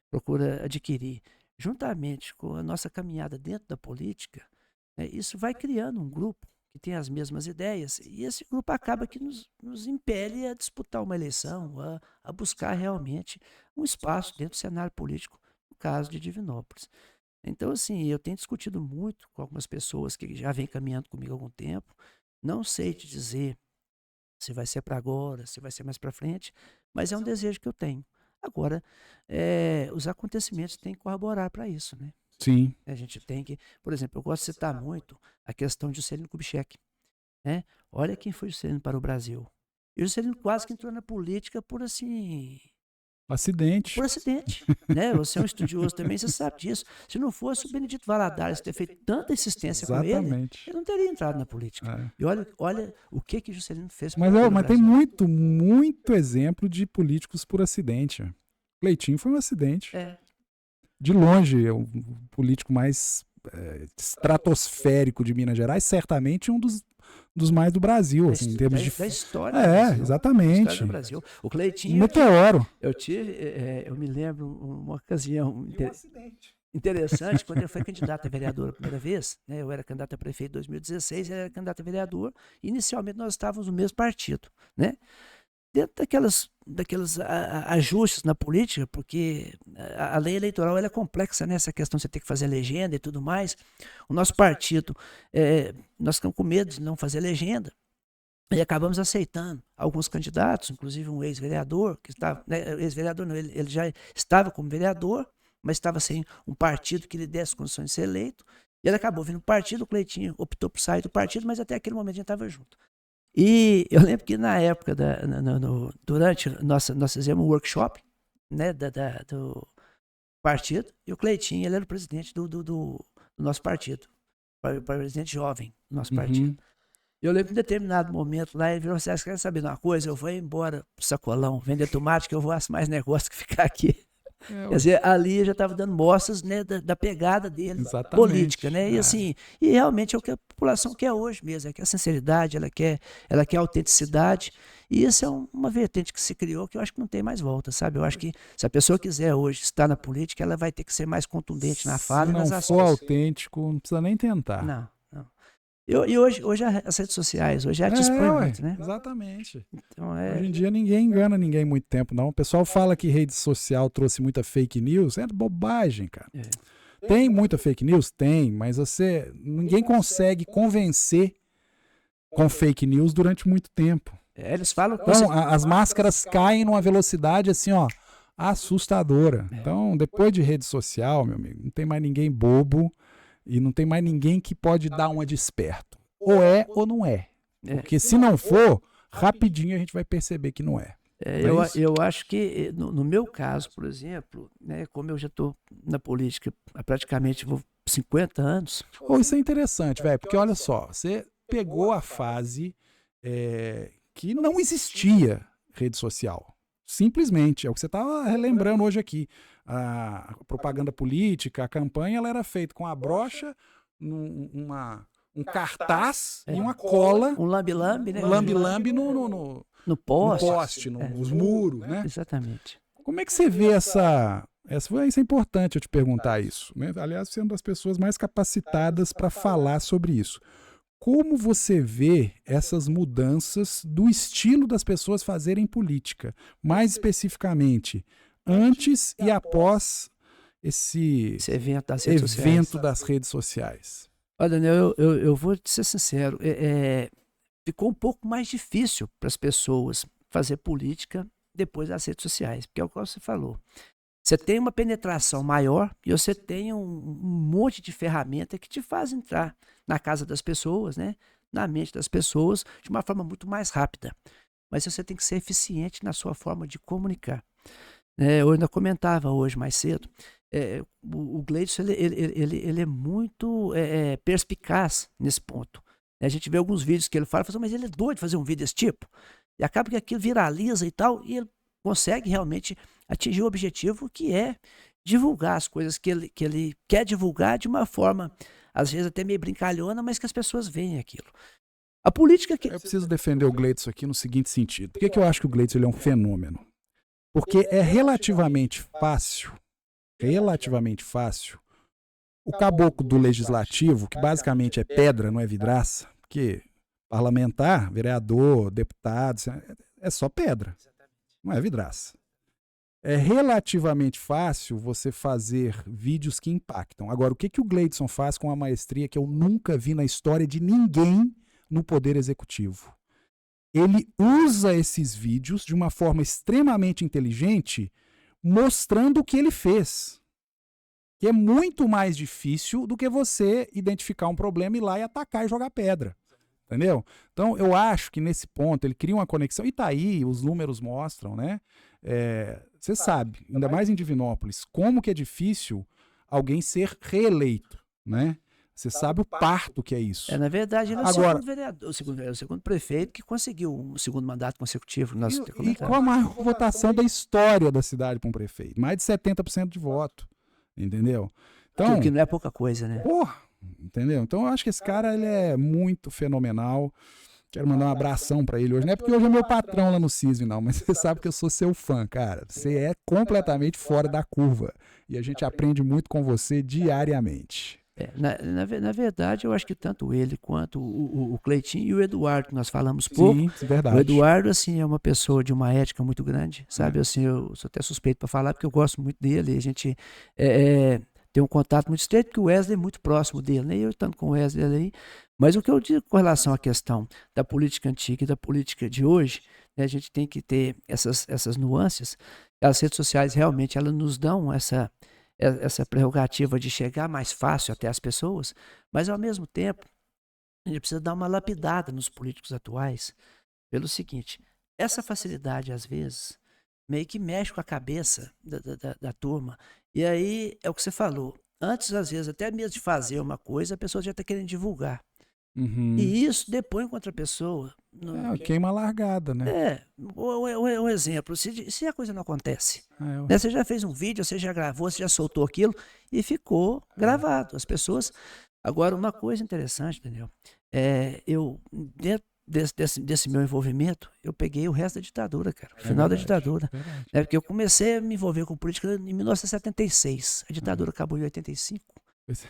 procura adquirir, juntamente com a nossa caminhada dentro da política, isso vai criando um grupo que tem as mesmas ideias, e esse grupo acaba que nos impele a disputar uma eleição, a buscar realmente um espaço dentro do cenário político, no caso de Divinópolis. Então, assim, eu tenho discutido muito com algumas pessoas que já vêm caminhando comigo há algum tempo. Não sei te dizer se vai ser para agora, se vai ser mais para frente, mas é um desejo que eu tenho. Agora, os acontecimentos têm que corroborar para isso, né? Sim. A gente tem que, por exemplo, eu gosto de citar muito a questão de Juscelino Kubitschek, né? Olha quem foi Juscelino para o Brasil. E o Juscelino quase que entrou na política por assim, Acidente. por acidente, né? Você é um estudioso também, você sabe disso. Se não fosse o Benedito Valadares ter feito tanta insistência com ele Exatamente. não teria entrado na política. É. E olha o que Juscelino fez Mas pelo tem Brasil. muito exemplo de políticos por acidente. Cleitinho foi um acidente. De longe, é o político mais estratosférico de Minas Gerais, certamente um dos mais do Brasil, assim, em termos de... Da história do Brasil. Exatamente. Da história do Brasil. O Cleitinho... Meteoro. Eu me lembro uma ocasião interessante, quando ele foi candidato a vereador a primeira vez, né? Eu era candidato a prefeito em 2016, ele era candidato a vereador, e inicialmente nós estávamos no mesmo partido, né? Dentro daqueles ajustes na política, porque a lei eleitoral ela é complexa, né? Essa questão de você ter que fazer legenda e tudo mais. O nosso partido, nós ficamos com medo de não fazer legenda, e acabamos aceitando alguns candidatos, inclusive um ex-vereador, que estava, né, ex-vereador não, ele já estava como vereador, mas estava sem um partido que lhe desse condições de ser eleito, e ele acabou vindo no partido, o Cleitinho optou por sair do partido, mas até aquele momento a gente estava junto. E eu lembro que na época, durante nós fizemos um workshop, né, do partido, e o Cleitinho, ele era o presidente do nosso partido, o presidente jovem do nosso partido. Eu lembro que em determinado momento lá, ele virou: vocês querem saber de uma coisa? Eu vou embora pro Sacolão, vender tomate, que eu vou fazer mais negócio que ficar aqui. Quer dizer, ali já estava dando mostras, né, da pegada dele, política, né? E assim, e realmente é o que a população quer hoje mesmo, é que a sinceridade, ela quer a autenticidade, e isso é uma vertente que se criou que eu acho que não tem mais volta, sabe? Eu acho que se a pessoa quiser hoje estar na política, ela vai ter que ser mais contundente na fala e nas ações. Se não for autêntico, não precisa nem tentar. Não. E hoje as redes sociais, hoje já te expõe muito, né? Exatamente. Então, hoje em dia ninguém engana ninguém muito tempo, não. O pessoal fala que rede social trouxe muita fake news. É bobagem, cara. Tem muita fake news? Tem, mas ninguém consegue convencer com fake news durante muito tempo. Eles falam que então, as máscaras caem numa velocidade assim, ó, assustadora. Então, depois de rede social, meu amigo, não tem mais ninguém bobo. E não tem mais ninguém que pode dar uma de esperto. Ou é ou não é. Porque se não for, rapidinho a gente vai perceber que não é. Eu acho que, no meu caso, por exemplo, né, como eu já estou na política há praticamente 50 anos... Isso é interessante, velho, porque olha só, você pegou a fase que não existia rede social. Simplesmente, é o que você estava relembrando hoje aqui. A propaganda política, a campanha, ela era feita com a brocha, um cartaz e uma cola. Um lambe-lambe, né? Um lambe-lambe no poste, nos muros, né? Exatamente. Como é que você vê isso é importante eu te perguntar isso, né? Aliás, você é uma das pessoas mais capacitadas para falar sobre isso. Como você vê essas mudanças do estilo das pessoas fazerem política? Mais especificamente, antes e após esse evento das redes sociais. Olha, Daniel, eu vou te ser sincero, ficou um pouco mais difícil para as pessoas fazer política depois das redes sociais, porque é o que você falou. Você tem uma penetração maior e você tem um monte de ferramenta que te faz entrar na casa das pessoas, né? Na mente das pessoas, de uma forma muito mais rápida. Mas você tem que ser eficiente na sua forma de comunicar. Eu ainda comentava hoje mais cedo, o Gleidson ele é muito perspicaz nesse ponto. A gente vê alguns vídeos que ele fala, mas ele é doido de fazer um vídeo desse tipo. E acaba que aquilo viraliza e tal, e ele consegue realmente atingir o objetivo que é divulgar as coisas que ele quer divulgar de uma forma, às vezes até meio brincalhona, mas que as pessoas veem aquilo. A política que... Eu preciso defender o Gleidson aqui no seguinte sentido. Por que eu acho que o Gleidson ele é um fenômeno? Porque é relativamente fácil, o caboclo do legislativo, que basicamente é pedra, não é vidraça, porque parlamentar, vereador, deputado, é só pedra, não é vidraça. É relativamente fácil você fazer vídeos que impactam. Agora, o que o Gleidson faz com a maestria que eu nunca vi na história de ninguém no Poder Executivo? ele usa esses vídeos de uma forma extremamente inteligente, mostrando o que ele fez. Que é muito mais difícil do que você identificar um problema, ir lá e atacar e jogar pedra. Entendeu? Então, eu acho que nesse ponto ele cria uma conexão. E tá aí, os números mostram, né? Você sabe, ainda mais em Divinópolis, como que é difícil alguém ser reeleito, né? Você sabe o parto que é isso. Na verdade, ele é o Agora, segundo vereador, o segundo prefeito que conseguiu um segundo mandato consecutivo. E qual a maior votação da história da cidade para um prefeito? Mais de 70% de voto. Entendeu? Então, que não é pouca coisa, né? Porra, entendeu? Então eu acho que esse cara ele é muito fenomenal. Quero mandar um abração pra ele hoje. Não é porque hoje é meu patrão lá no CISV, não, mas você sabe que eu sou seu fã, cara. Você é completamente fora da curva. E a gente aprende muito com você diariamente. Na verdade, eu acho que tanto ele quanto o Cleitinho e o Eduardo, que nós falamos pouco. Sim, é verdade. O Eduardo, assim, é uma pessoa de uma ética muito grande, sabe? Assim, eu sou até suspeito para falar, porque eu gosto muito dele. A gente tem um contato muito estreito, porque o Wesley é muito próximo dele, né? Eu estando com o Wesley ali. Mas o que eu digo com relação à questão da política antiga e da política de hoje, né, a gente tem que ter essas nuances. As redes sociais realmente elas nos dão essa prerrogativa de chegar mais fácil até as pessoas, mas ao mesmo tempo a gente precisa dar uma lapidada nos políticos atuais pelo seguinte: essa facilidade às vezes meio que mexe com a cabeça da turma, e aí é o que você falou, antes às vezes até mesmo de fazer uma coisa a pessoa já está querendo divulgar. Uhum. E isso depõe contra a pessoa. Queima a largada, né? Um exemplo, se a coisa não acontece, né, você já fez um vídeo, você já gravou, você já soltou aquilo e ficou gravado. As pessoas... Agora, uma coisa interessante, Daniel, eu, dentro desse meu envolvimento, eu peguei o resto da ditadura, cara, o final da ditadura. Porque eu comecei a me envolver com política em 1976, a ditadura acabou em 85.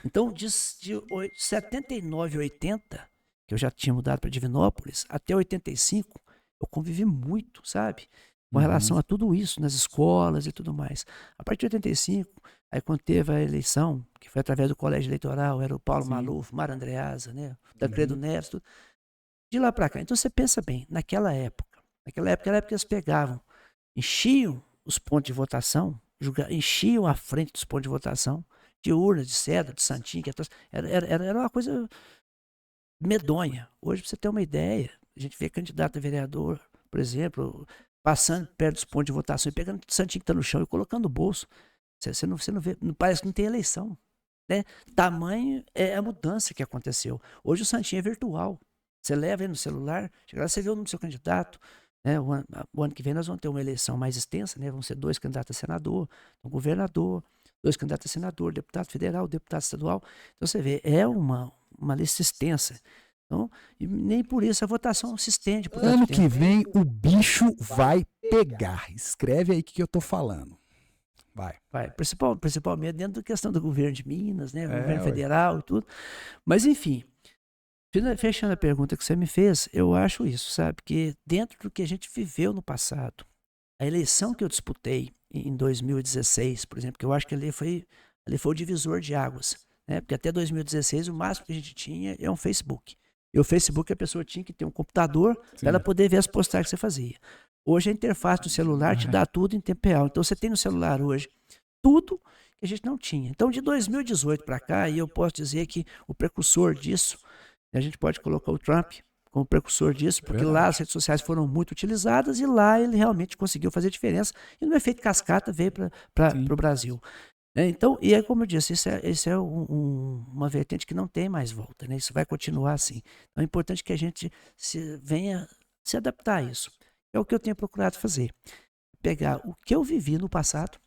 Então, de 79 a 80, que eu já tinha mudado para Divinópolis, até 85, eu convivi muito, sabe? Com relação a tudo isso, nas escolas e tudo mais. A partir de 85, aí quando teve a eleição, que foi através do colégio eleitoral, era o Paulo Maluf, Mara Andreasa, né? Tancredo Neves, tudo. De lá para cá. Então, você pensa bem, naquela época era a época que eles pegavam, enchiam os pontos de votação, enchiam a frente dos pontos de votação, de urna, de seda, de santinho, era uma coisa medonha. Hoje, pra você ter uma ideia, a gente vê candidato a vereador, por exemplo, passando perto dos pontos de votação e pegando o santinho que tá no chão e colocando no bolso. Você não vê, parece que não tem eleição. Né? Tamanho é a mudança que aconteceu. Hoje o santinho é virtual. Você leva aí no celular, chega lá, você vê o nome do seu candidato. Né? O ano que vem nós vamos ter uma eleição mais extensa, né? Vão ser 2 candidatos a senador, um governador, 2 candidatos a senador, deputado federal, deputado estadual. Então você vê, é uma lista extensa. Então, e nem por isso a votação se estende. Ano que vem o bicho vai pegar. Escreve aí o que eu tô falando. Vai. Principalmente dentro da questão do governo de Minas, né? Governo federal e tudo. Mas enfim, fechando a pergunta que você me fez, eu acho isso, sabe? Que dentro do que a gente viveu no passado, a eleição que eu disputei em 2016, por exemplo, que eu acho que ali foi o divisor de águas, né? Porque até 2016 o máximo que a gente tinha é um Facebook. E o Facebook a pessoa tinha que ter um computador para ela poder ver as postagens que você fazia. Hoje a interface do celular te dá tudo em tempo real. Então você tem no celular hoje tudo que a gente não tinha. Então de 2018 para cá, e eu posso dizer que o precursor disso, a gente pode colocar o Trump como precursor disso, porque lá as redes sociais foram muito utilizadas e lá ele realmente conseguiu fazer diferença. E no efeito cascata veio para o Brasil. Então, e é como eu disse, isso é uma vertente que não tem mais volta, né? Isso vai continuar assim. Então é importante que a gente venha se adaptar a isso. É o que eu tenho procurado fazer. Pegar o que eu vivi no passado,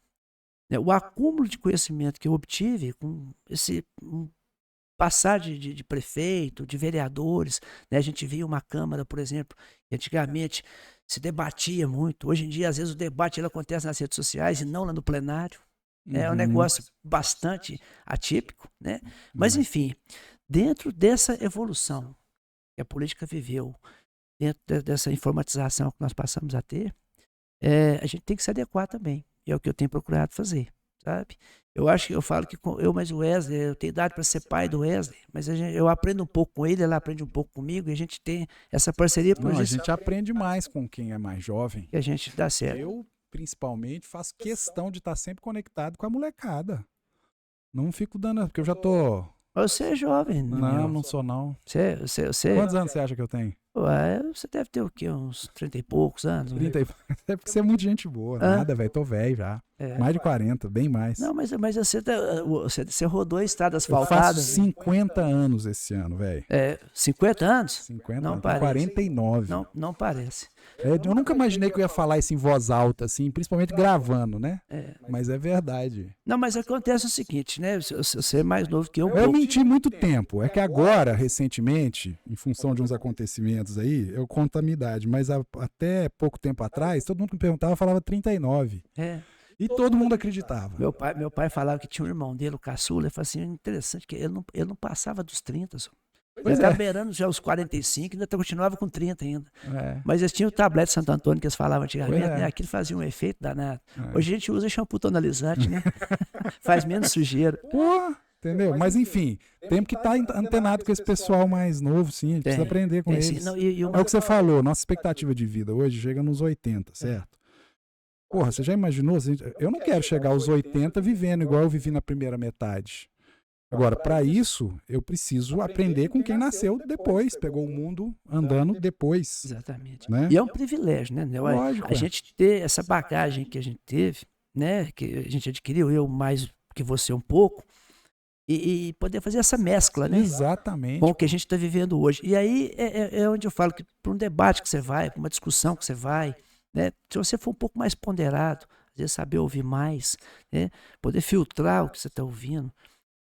né, o acúmulo de conhecimento que eu obtive com esse passar de prefeito, de vereadores. Né? A gente via uma Câmara, por exemplo, que antigamente se debatia muito. Hoje em dia, às vezes, o debate ele acontece nas redes sociais e não lá no plenário. É um negócio bastante atípico. Né? Mas, enfim, dentro dessa evolução que a política viveu, dentro dessa informatização que nós passamos a ter, a gente tem que se adequar também. E é o que eu tenho procurado fazer, sabe? Eu acho que eu falo que eu mais o Wesley, eu tenho idade para ser pai do Wesley, mas eu aprendo um pouco com ele aprende um pouco comigo, e a gente tem essa parceria por Não, a isso gente aprende mais com quem é mais jovem. que a gente dá certo. Eu, principalmente, faço questão de estar sempre conectado com a molecada. Não fico dando, porque eu já tô... Mas você é jovem, Não sou não. Você, Quantos anos você acha que eu tenho? ué, você deve ter o quê? Uns 30 e poucos anos? 30 e... É porque você é muito gente boa. Nada, velho. Tô velho já. Mais de 40, bem mais. Não, mas você rodou estradas Eu faço asfaltadas. 50 anos esse ano, velho. 50 anos? 50 Não anos. parece. 49. Não parece. Eu nunca imaginei que eu ia falar isso em voz alta, assim, principalmente gravando, né? Mas é verdade. Não, mas acontece o seguinte, né? Você é mais novo que eu. Eu menti muito tempo. É que agora, recentemente, em função de uns acontecimentos aí, eu conto a minha idade. Mas até pouco tempo atrás, todo mundo que me perguntava falava 39. E todo mundo acreditava. Meu pai falava que tinha um irmão dele, o caçula, ele falou assim, interessante, que ele não passava dos 30. Só. Ele estava beirando já os 45, ainda continuava com 30 ainda. Mas eles tinham o tablete Santo Antônio que eles falavam antigamente, né? Aquilo fazia um efeito danado. Hoje a gente usa shampoo tonalizante, né? Faz menos sujeira. Porra! Entendeu? Mas enfim, temos que estar antenado com esse pessoal mais novo, sim. A gente precisa aprender com eles. Não, é o que você falou, nossa expectativa de vida hoje chega nos 80, certo? Porra, você já imaginou? Eu não quero chegar aos 80 vivendo igual eu vivi na primeira metade. Agora, para isso, eu preciso aprender com quem nasceu depois, pegou o mundo andando depois. Exatamente. Né? E é um privilégio, né? Lógico, a gente ter essa bagagem que a gente teve, né? Que a gente adquiriu, eu mais que você um pouco, e poder fazer essa mescla, né? Exatamente. Com o que a gente está vivendo hoje. E aí é onde eu falo que para um debate que você vai, para uma discussão que você vai, né? Se você for um pouco mais ponderado, às vezes saber ouvir mais, né? Poder filtrar o que você está ouvindo,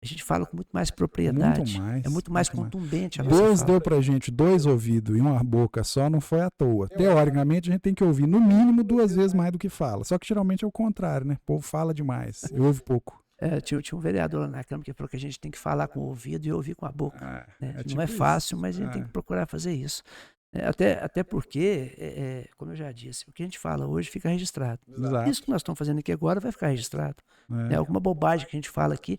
a gente fala com muito mais propriedade. É muito mais contundente a nossa Deus fala. deu pra gente 2 ouvidos e uma boca só, não foi à toa. Teoricamente, a gente tem que ouvir no mínimo 2 vezes mais do que fala. Só que geralmente é o contrário, né? O povo fala demais e ouve pouco. Tinha um vereador lá na Câmara que falou que a gente tem que falar com o ouvido e ouvir com a boca. Né? Tipo não é fácil, mas a gente tem que procurar fazer isso. Até porque, como eu já disse, o que a gente fala hoje fica registrado. Exato. Isso que nós estamos fazendo aqui agora vai ficar registrado. Alguma bobagem que a gente fala aqui,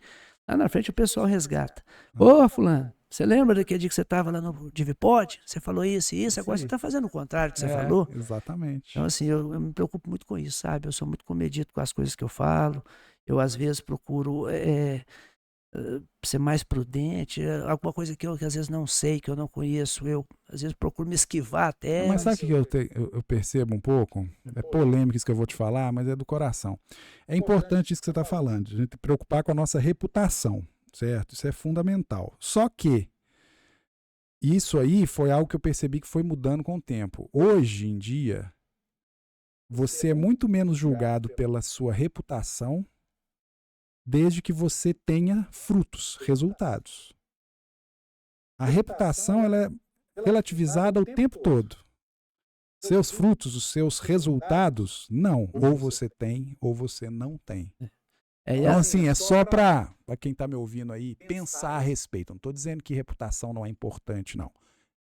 lá na frente o pessoal resgata. Ô, fulano, você lembra daquele dia que você estava lá no Divipod? Você falou isso e isso, agora você está fazendo o contrário do que você falou. Exatamente. Então, assim, eu me preocupo muito com isso, sabe? Eu sou muito comedido com as coisas que eu falo. Eu, às vezes, procuro ser mais prudente. Alguma coisa que às vezes não sei, que eu não conheço, eu, às vezes, procuro me esquivar até. Mas sabe o que eu percebo um pouco? É polêmico isso que eu vou te falar, mas é do coração. É importante isso que você está falando, a gente preocupar com a nossa reputação, certo? Isso é fundamental. Só que isso aí foi algo que eu percebi que foi mudando com o tempo. Hoje em dia, você é muito menos julgado pela sua reputação desde que você tenha frutos, resultados. A reputação ela é relativizada o tempo todo. Seus frutos, os seus resultados, não. Ou você tem, ou você não tem. Então, assim, é só para quem está me ouvindo aí pensar a respeito. Não estou dizendo que reputação não é importante, não.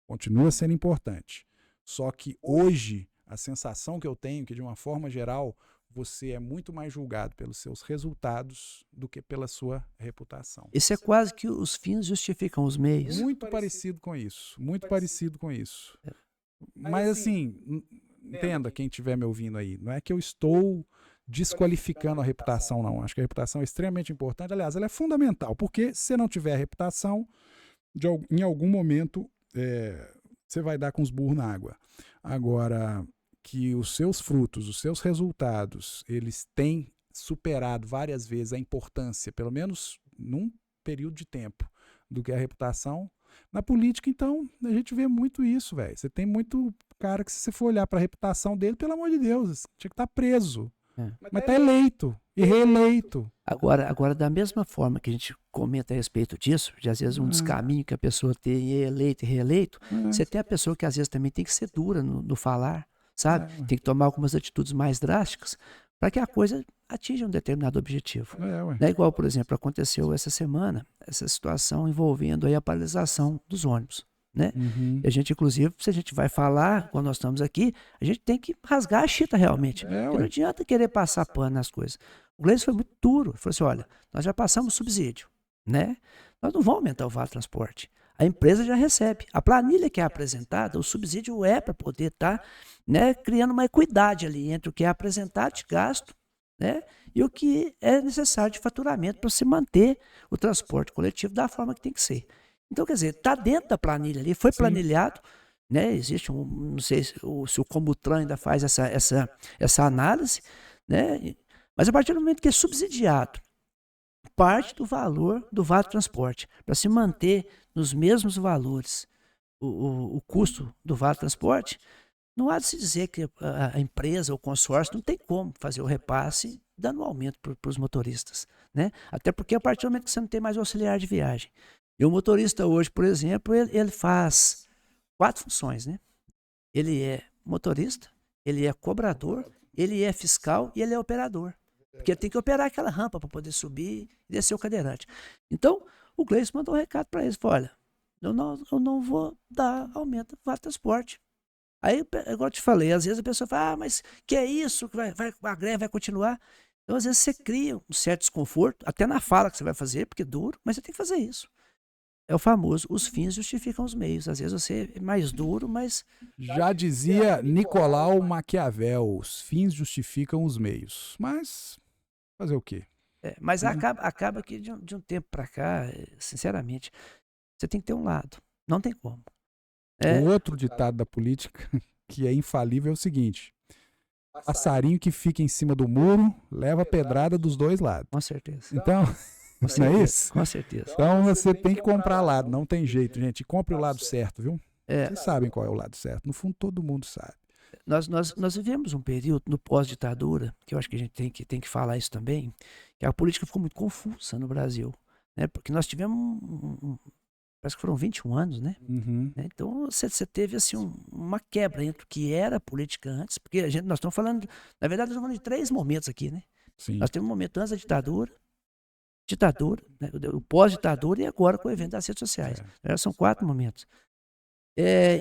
Continua sendo importante. Só que hoje, a sensação que eu tenho é que, de uma forma geral, você é muito mais julgado pelos seus resultados do que pela sua reputação. Isso é quase que os fins justificam os meios. Muito parecido com isso. Muito parecido com isso. Mas assim, entenda quem estiver me ouvindo aí. Não é que eu estou desqualificando a reputação, não. Acho que a reputação é extremamente importante. Aliás, ela é fundamental. Porque se não tiver reputação, em algum momento você vai dar com os burros na água. Agora, que os seus frutos, os seus resultados, eles têm superado várias vezes a importância, pelo menos num período de tempo, do que a reputação. Na política, então, a gente vê muito isso, velho. Você tem muito cara que, se você for olhar para a reputação dele, pelo amor de Deus, tinha que estar preso. Mas está eleito e reeleito. Agora, da mesma forma que a gente comenta a respeito disso, de às vezes um descaminho que a pessoa tem eleito e reeleito, você tem a pessoa que às vezes também tem que ser dura no falar, sabe? Tem que tomar algumas atitudes mais drásticas para que a coisa atinja um determinado objetivo. Não é igual, por exemplo, aconteceu essa semana, essa situação envolvendo aí a paralisação dos ônibus. Né? E a gente, inclusive, se a gente vai falar, quando nós estamos aqui, a gente tem que rasgar a chita realmente. Porque não adianta querer passar pano nas coisas. O Gleison foi muito duro. Ele falou assim, olha, nós já passamos subsídio, né? Nós não vamos aumentar o Vale Transporte. A empresa já recebe. A planilha que é apresentada, o subsídio é para poder estar, né, criando uma equidade ali entre o que é apresentado de gasto, né, e o que é necessário de faturamento para se manter o transporte coletivo da forma que tem que ser. Então, quer dizer, está dentro da planilha ali, foi planilhado, né, existe não sei se o Comutran ainda faz essa análise, né, mas a partir do momento que é subsidiado parte do valor do Vale Transporte, para se manter nos mesmos valores o custo do Vale Transporte, não há de se dizer que a empresa ou o consórcio não tem como fazer o repasse dando aumento para os motoristas, né? Até porque a partir do momento que você não tem mais auxiliar de viagem. E o motorista hoje, por exemplo, ele faz 4 funções, né? Ele é motorista, ele é cobrador, ele é fiscal e ele é operador. Porque ele tem que operar aquela rampa para poder subir e descer o cadeirante. Então, o Gleison mandou um recado para eles. Falou, olha, eu não vou dar aumento do Vale Transporte. Aí, igual eu te falei, às vezes a pessoa fala, mas que é isso? A greve vai continuar? Então, às vezes você cria um certo desconforto, até na fala que você vai fazer, porque é duro, mas você tem que fazer isso. É o famoso, os fins justificam os meios. Às vezes você é mais duro, mas... Já dizia Nicolau Maquiavel, os fins justificam os meios. Mas fazer o quê? Mas acaba que de um tempo para cá, sinceramente, você tem que ter um lado. Não tem como. O outro ditado da política, que é infalível, é o seguinte: passarinho que fica em cima do muro leva pedrada dos dois lados. Com certeza. Então... Não é isso? Com certeza. Então você tem que comprar lado, não tem jeito, gente. Compre o lado certo, viu? Vocês sabem qual é o lado certo. No fundo, todo mundo sabe. Nós vivemos um período no pós-ditadura, que eu acho que a gente tem que falar isso também, que a política ficou muito confusa no Brasil, né? Porque nós tivemos, parece que foram 21 anos, né? Uhum. Então você teve assim uma quebra entre o que era a política antes, porque nós estamos falando, na verdade, nós estamos falando de 3 momentos aqui, né? Sim. Nós temos um momento antes da ditadura, né, o pós-ditadura e agora com o evento das redes sociais. São 4 momentos.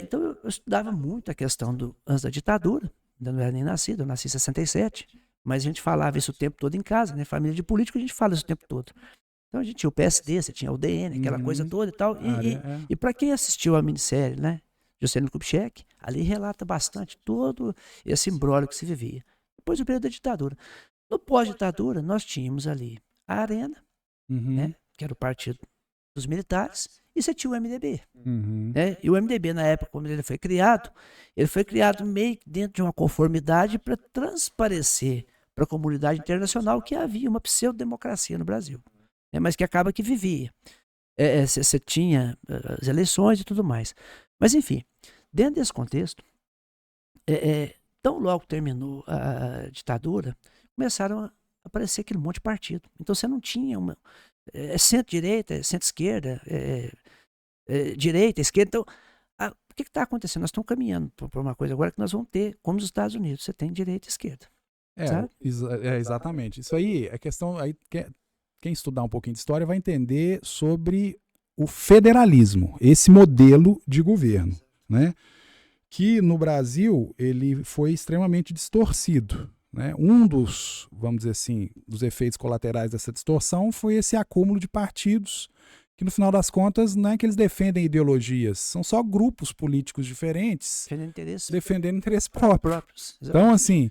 Então eu estudava muito a questão antes da ditadura, ainda não era nem nascido, eu nasci em 67, mas a gente falava isso o tempo todo em casa, né? Família de político a gente fala isso o tempo todo. Então a gente tinha o PSD, você tinha o DN, aquela coisa toda e tal. E para quem assistiu a minissérie, né? Juscelino Kubitschek, ali relata bastante todo esse imbróglio que se vivia. Depois do período da ditadura. No pós-ditadura, nós tínhamos ali a Arena, né, que era o partido dos militares, e você tinha o MDB. Né? E o MDB, na época, quando ele foi criado meio que dentro de uma conformidade para transparecer para a comunidade internacional que havia uma pseudo-democracia no Brasil, né, mas que acaba que vivia. Você tinha as eleições e tudo mais. Mas, enfim, dentro desse contexto, tão logo terminou a ditadura, começaram a aparecer aquele monte de partido. Então você não tinha centro-direita, centro-esquerda, direita, esquerda. Então, o que está acontecendo? Nós estamos caminhando para uma coisa agora que nós vamos ter, como nos Estados Unidos, você tem direita e esquerda. Sabe? Exatamente. Isso aí é questão. Aí, quem estudar um pouquinho de história vai entender sobre o federalismo, esse modelo de governo, né? Que no Brasil ele foi extremamente distorcido. Né? Um dos, vamos dizer assim, dos efeitos colaterais dessa distorção foi esse acúmulo de partidos que, no final das contas, não é que eles defendem ideologias, são só grupos políticos diferentes defendendo interesses próprios. Então, assim,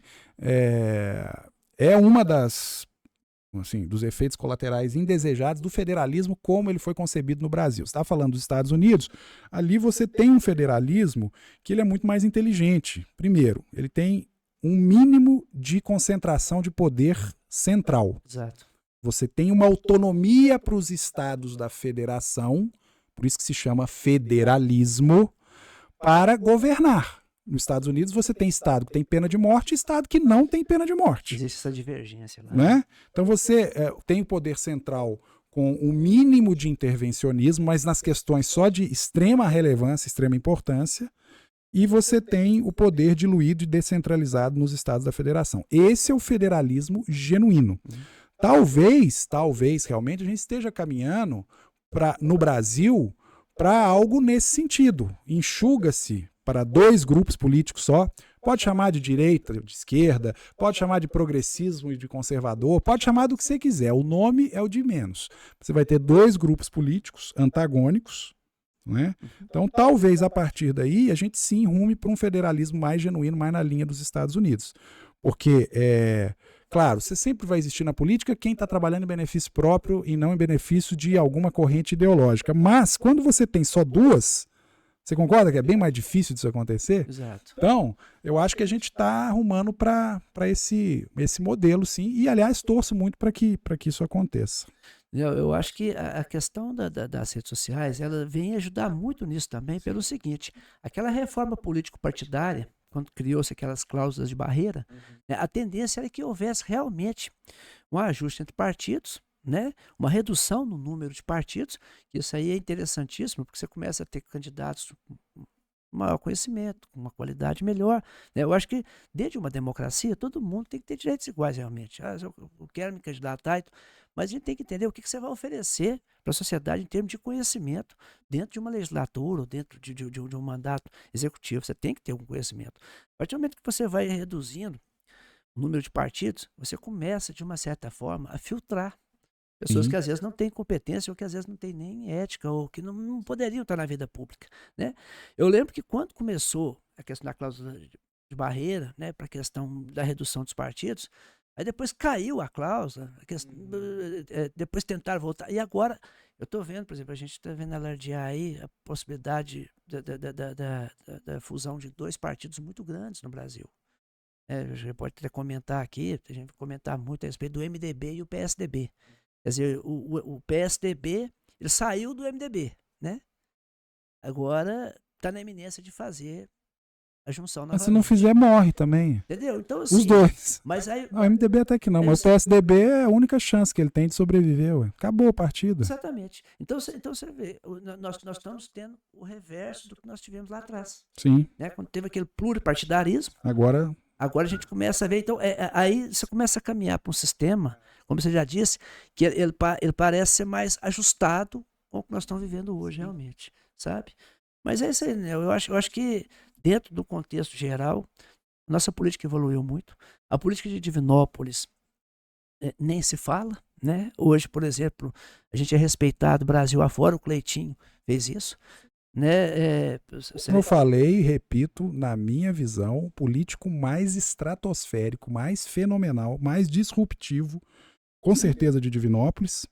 uma dos efeitos colaterais indesejados do federalismo como ele foi concebido no Brasil. Você está falando dos Estados Unidos, ali você tem um federalismo que ele é muito mais inteligente. Primeiro, ele tem um mínimo de concentração de poder central. Exato. Você tem uma autonomia para os estados da federação, por isso que se chama federalismo, para governar. Nos Estados Unidos você tem estado que tem pena de morte e estado que não tem pena de morte. Existe essa divergência lá. Né? Então você tem o poder central com um mínimo de intervencionismo, mas nas questões só de extrema relevância, extrema importância, e você tem o poder diluído e descentralizado nos estados da federação. Esse é o federalismo genuíno. Talvez, realmente a gente esteja caminhando no Brasil para algo nesse sentido. Enxuga-se para 2 grupos políticos só, Pode chamar de direita, de esquerda, pode chamar de progressismo e de conservador, pode chamar do que você quiser. O nome é o de menos. Você vai ter dois grupos políticos antagônicos, né? Então, talvez a partir daí a gente sim rume para um federalismo mais genuíno, mais na linha dos Estados Unidos. Porque, claro, você sempre vai existir na política quem está trabalhando em benefício próprio e não em benefício de alguma corrente ideológica. Mas, quando você tem só duas, você concorda que é bem mais difícil disso acontecer? Exato. Então, eu acho que a gente está arrumando para esse modelo, sim. E, aliás, torço muito para que isso aconteça. Eu acho que a questão das redes sociais, ela vem ajudar muito nisso também, pelo seguinte, aquela reforma político-partidária, quando criou-se aquelas cláusulas de barreira, né, a tendência era que houvesse realmente um ajuste entre partidos, né, uma redução no número de partidos, que isso aí é interessantíssimo, porque você começa a ter candidatos com maior conhecimento, com uma qualidade melhor, né? Eu acho que dentro de uma democracia, todo mundo tem que ter direitos iguais realmente. Eu quero me candidatar, mas a gente tem que entender o que você vai oferecer para a sociedade em termos de conhecimento dentro de uma legislatura ou dentro de um mandato executivo. Você tem que ter um conhecimento. A partir do momento que você vai reduzindo o número de partidos, você começa, de uma certa forma, a filtrar pessoas que às vezes não têm competência ou que às vezes não têm nem ética ou que não poderiam estar na vida pública, né? Eu lembro que quando começou a questão da cláusula de barreira, né, para a questão da redução dos partidos, aí depois caiu a cláusula, depois tentaram voltar, e agora eu estou vendo, por exemplo, a gente está vendo alardear aí a possibilidade da fusão de dois partidos muito grandes no Brasil. A gente pode até comentar aqui, a gente vai comentar muito a respeito do MDB e o PSDB. Quer dizer, o PSDB, ele saiu do MDB, né? Agora está na iminência de fazer a junção novamente. Mas se não fizer, morre também. Entendeu? Então, assim, os dois. Mas aí, não, o MDB até que não, mas o PSDB é a única chance que ele tem de sobreviver. Ué. Acabou a partida. Exatamente. Então você vê, nós estamos tendo o reverso do que nós tivemos lá atrás. Sim. Né? Quando teve aquele pluripartidarismo. Agora a gente começa a ver, então, aí você começa a caminhar para um sistema, como você já disse, que ele parece ser mais ajustado com o que nós estamos vivendo hoje, realmente, sabe? Mas é isso aí, né? Eu acho que, dentro do contexto geral, nossa política evoluiu muito. A política de Divinópolis nem se fala, né? Hoje, por exemplo, a gente é respeitado Brasil afora, o Cleitinho fez isso. Né? Como eu falei e repito, na minha visão, o político mais estratosférico, mais fenomenal, mais disruptivo, com certeza de Divinópolis.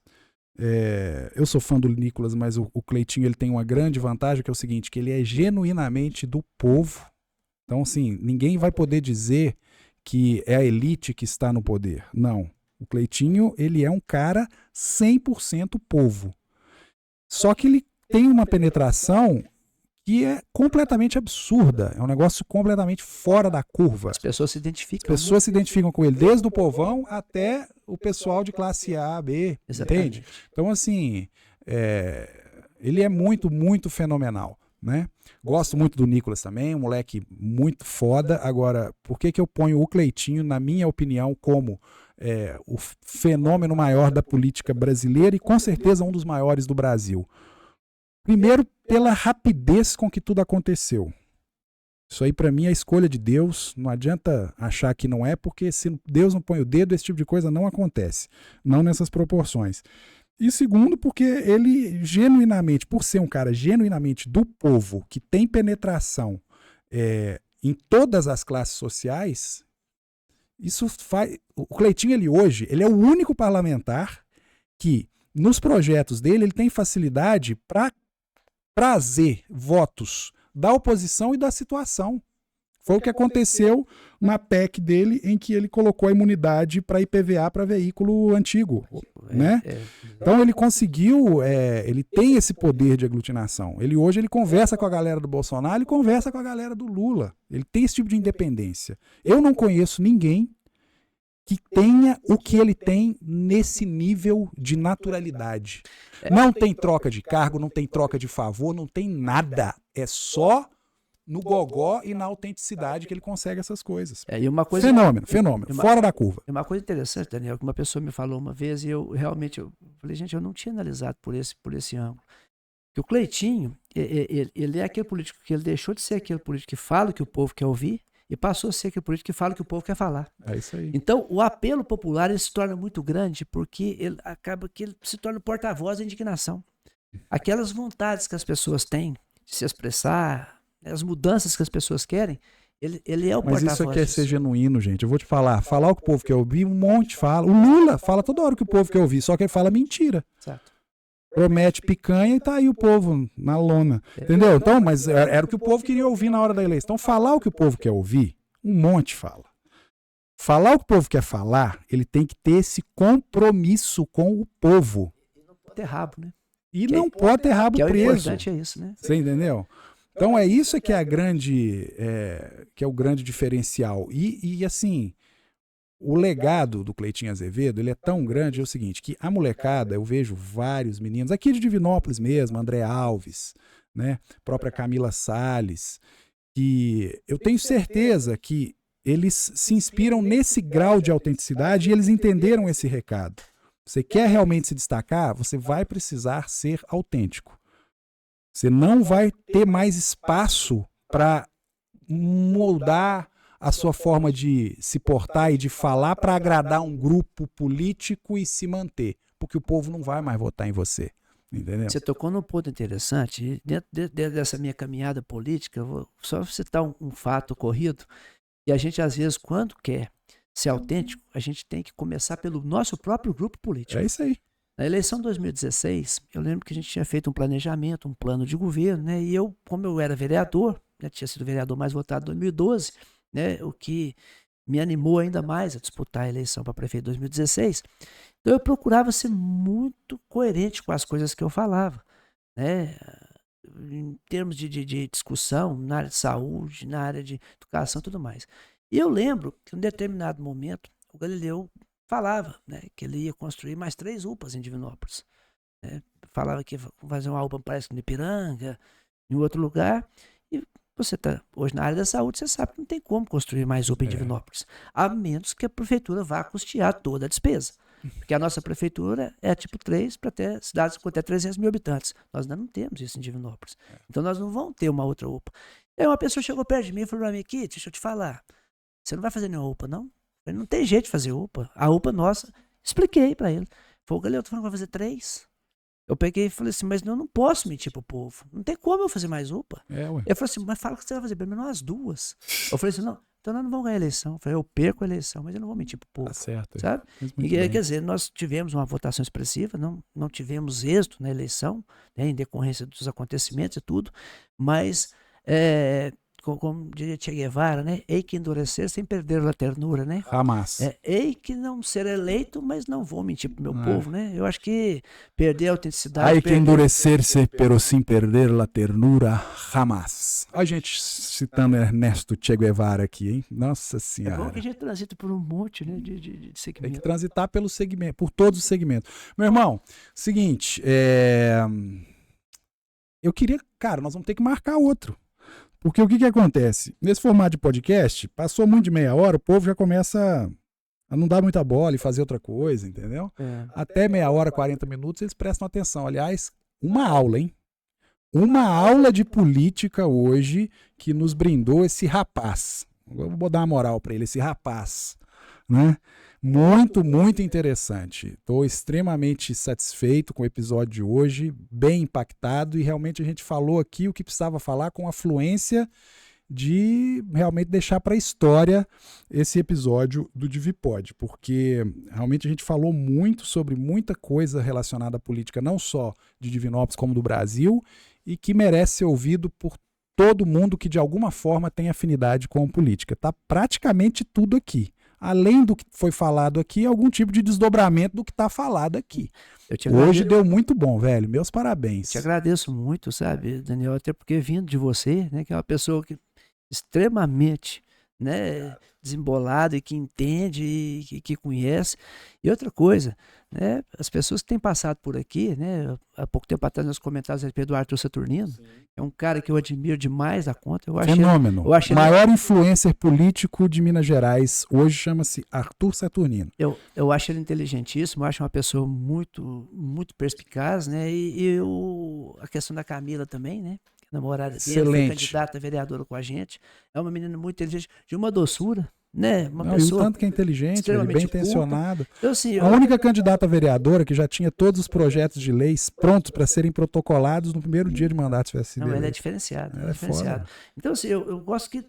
Eu sou fã do Nicolas, mas o Cleitinho ele tem uma grande vantagem, que é o seguinte, que ele é genuinamente do povo. Então, assim, ninguém vai poder dizer que é a elite que está no poder. Não. O Cleitinho, ele é um cara 100% povo. Só que ele tem uma penetração que é completamente absurda. É um negócio completamente fora da curva. As pessoas se identificam. As pessoas se identificam com ele, desde o povão até o pessoal de classe A, B, exatamente. Entende? Então, assim, ele é muito, muito fenomenal, né? Gosto muito do Nicolas também, um moleque muito foda. Agora, por que eu ponho o Cleitinho, na minha opinião, como o fenômeno maior da política brasileira e com certeza um dos maiores do Brasil? Primeiro, pela rapidez com que tudo aconteceu. Isso aí, para mim, é a escolha de Deus. Não adianta achar que não é, porque se Deus não põe o dedo, esse tipo de coisa não acontece. Não nessas proporções. E segundo, porque ele genuinamente, por ser um cara genuinamente do povo, que tem penetração em todas as classes sociais, isso faz... O Cleitinho, ele hoje, ele é o único parlamentar que, nos projetos dele, ele tem facilidade para trazer votos da oposição e da situação. Foi o que aconteceu na PEC dele, em que ele colocou a imunidade para IPVA para veículo antigo. Né? Então ele conseguiu, ele tem esse poder de aglutinação. Hoje ele conversa com a galera do Bolsonaro, ele conversa com a galera do Lula. Ele tem esse tipo de independência. Eu não conheço ninguém que tenha o que ele tem nesse nível de naturalidade. Não tem troca de cargo, não tem troca de favor, não tem nada. É só no gogó e na autenticidade que ele consegue essas coisas. E uma coisa, fenômeno, fora da curva. Uma coisa interessante, Daniel, que uma pessoa me falou uma vez e eu realmente falei, gente, eu não tinha analisado por esse ângulo. Que o Cleitinho, ele é aquele político que ele deixou de ser aquele político que fala o que o povo quer ouvir e passou a ser aquele político que fala o que o povo quer falar. É isso aí. Então, o apelo popular ele se torna muito grande porque ele acaba que ele se torna o porta-voz da indignação. Aquelas vontades que as pessoas têm de se expressar, as mudanças que as pessoas querem, ele é o Mas porta-voz. isso aqui é disso. ser genuíno, gente. Eu vou te falar o que o povo quer ouvir, um monte fala. O Lula fala toda hora o que o povo quer ouvir, só que ele fala mentira. Exato. Promete picanha e tá aí o povo na lona. Entendeu? Então, mas era o que o povo queria ouvir na hora da eleição. Então, falar o que o povo quer ouvir, um monte fala. Falar o que o povo quer falar, ele tem que ter esse compromisso com o povo. E não pode ter rabo, né? E não pode ter rabo Que é o preso. importante é isso, né? Você entendeu? Então é isso que é que é o grande diferencial. E assim, o legado do Cleitinho Azevedo, ele é tão grande, é o seguinte, que a molecada, eu vejo vários meninos, aqui de Divinópolis mesmo, André Alves, né, própria Camila Salles, que eu tenho certeza que eles se inspiram nesse grau de autenticidade e eles entenderam esse recado. Você quer realmente se destacar, você vai precisar ser autêntico. Você não vai ter mais espaço para moldar a sua forma de se portar e de falar para agradar um grupo político e se manter, porque o povo não vai mais votar em você, entendeu? Você tocou num ponto interessante. Dentro dessa minha caminhada política, eu vou só citar um fato ocorrido, e a gente, às vezes, quando quer ser autêntico, a gente tem que começar pelo nosso próprio grupo político. É isso aí. Na eleição de 2016, eu lembro que a gente tinha feito um planejamento, um plano de governo, né? E eu, como eu era vereador, né, tinha sido vereador mais votado em 2012, né, o que me animou ainda mais a disputar a eleição para prefeito em 2016. Então eu procurava ser muito coerente com as coisas que eu falava, né? Em termos de discussão, na área de saúde, na área de educação e tudo mais. E eu lembro que em um determinado momento, o Galileu falava, né, que ele ia construir mais 3 UPAs em Divinópolis. Né? Falava que ia fazer uma UPA, parece que no Ipiranga, em outro lugar. E você está hoje na área da saúde, você sabe que não tem como construir mais UPA em Divinópolis, a menos que a prefeitura vá custear toda a despesa. Porque a nossa prefeitura é tipo 3 para ter cidades com até 300 mil habitantes. Nós ainda não temos isso em Divinópolis. Então nós não vamos ter uma outra UPA. Aí uma pessoa chegou perto de mim e falou para mim, aqui, deixa eu te falar, você não vai fazer nenhuma UPA, não? Não tem jeito de fazer UPA. A UPA nossa, expliquei para ele. Falei, Galileu, eu tô falando que vai fazer 3. Eu peguei e falei assim, mas eu não posso mentir pro povo. Não tem como eu fazer mais UPA. Ué. Ele falou assim, mas fala que você vai fazer pelo menos as 2. Eu falei assim, não, então nós não vamos ganhar a eleição. Eu falei, eu perco a eleição, mas eu não vou mentir pro povo. Tá certo. Sabe? E, quer dizer, nós tivemos uma votação expressiva, não tivemos êxito na eleição, né, em decorrência dos acontecimentos e tudo, mas como diria Che Guevara, né? Hei que endurecer sem perder a ternura, né? Hamas. Hei que não ser eleito, mas não vou mentir pro meu povo, né? Eu acho que perder a autenticidade... Hay que endurecer-se, pero sem perder a ternura, jamás. A gente citando Ernesto Che Guevara aqui, hein? Nossa Senhora. É bom que a gente transita por um monte, né, de segmento. Tem que transitar pelo segmento, por todos os segmentos. Meu irmão, seguinte, eu queria... Cara, nós vamos ter que marcar outro. Porque o que acontece? Nesse formato de podcast, passou muito de meia hora, o povo já começa a não dar muita bola e fazer outra coisa, entendeu? Até meia hora, 40 minutos, eles prestam atenção. Aliás, uma aula, hein? Uma aula de política hoje que nos brindou esse rapaz. Eu vou dar uma moral para ele, esse rapaz, né? Muito, muito interessante. Estou extremamente satisfeito com o episódio de hoje, bem impactado, e realmente a gente falou aqui o que precisava falar com a fluência de realmente deixar para a história esse episódio do DivPod, porque realmente a gente falou muito sobre muita coisa relacionada à política, não só de Divinópolis como do Brasil, e que merece ser ouvido por todo mundo que de alguma forma tem afinidade com a política. Está praticamente tudo aqui. Além do que foi falado aqui, algum tipo de desdobramento do que está falado aqui. Hoje deu muito bom, velho. Meus parabéns. Te agradeço muito, sabe, Daniel, até porque vindo de você, né, que é uma pessoa que extremamente, né, desembolada e que entende e que conhece. E outra coisa, né, as pessoas que têm passado por aqui, né, há pouco tempo atrás nos comentários a respeito do Arthur Saturnino, é um cara que eu admiro demais da conta. Fenômeno. O maior influencer político de Minas Gerais hoje chama-se Arthur Saturnino. Eu acho ele inteligentíssimo, eu acho uma pessoa muito, muito perspicaz, né, a questão da Camila também, né, namorada dele, foi Excelente. candidata a vereadora com a gente. É uma menina muito inteligente, de uma doçura, né? Uma Não, e o pessoa tanto que é inteligente, extremamente bem intencionado. Então, assim, A única candidata a vereadora que já tinha todos os projetos de leis prontos para serem protocolados no primeiro dia de mandato, se tivesse sido não, ela é eleita. diferenciada. Ela é foda. Então, assim, eu gosto que,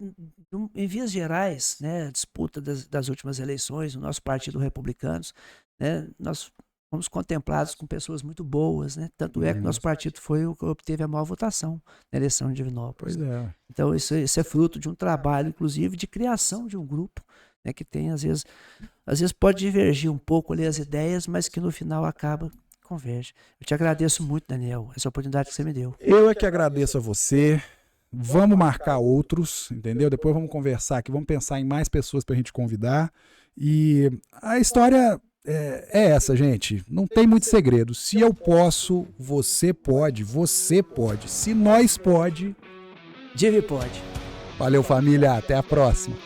em vias gerais, né, a disputa das últimas eleições, o nosso partido Republicanos, né, nós fomos contemplados com pessoas muito boas, né? Tanto é que nosso partido foi o que obteve a maior votação na eleição de Divinópolis. Pois é. Então, isso é fruto de um trabalho, inclusive, de criação de um grupo, né, que tem, às vezes pode divergir um pouco ali as ideias, mas que no final acaba converge. Eu te agradeço muito, Daniel, essa oportunidade que você me deu. Eu é que agradeço a você. Vamos marcar outros, entendeu? Depois vamos conversar aqui, vamos pensar em mais pessoas pra gente convidar. E a história é essa, gente. Não tem muito segredo. Se eu posso, você pode. Você pode. Se nós pode. Divi pode. Valeu, família. Até a próxima.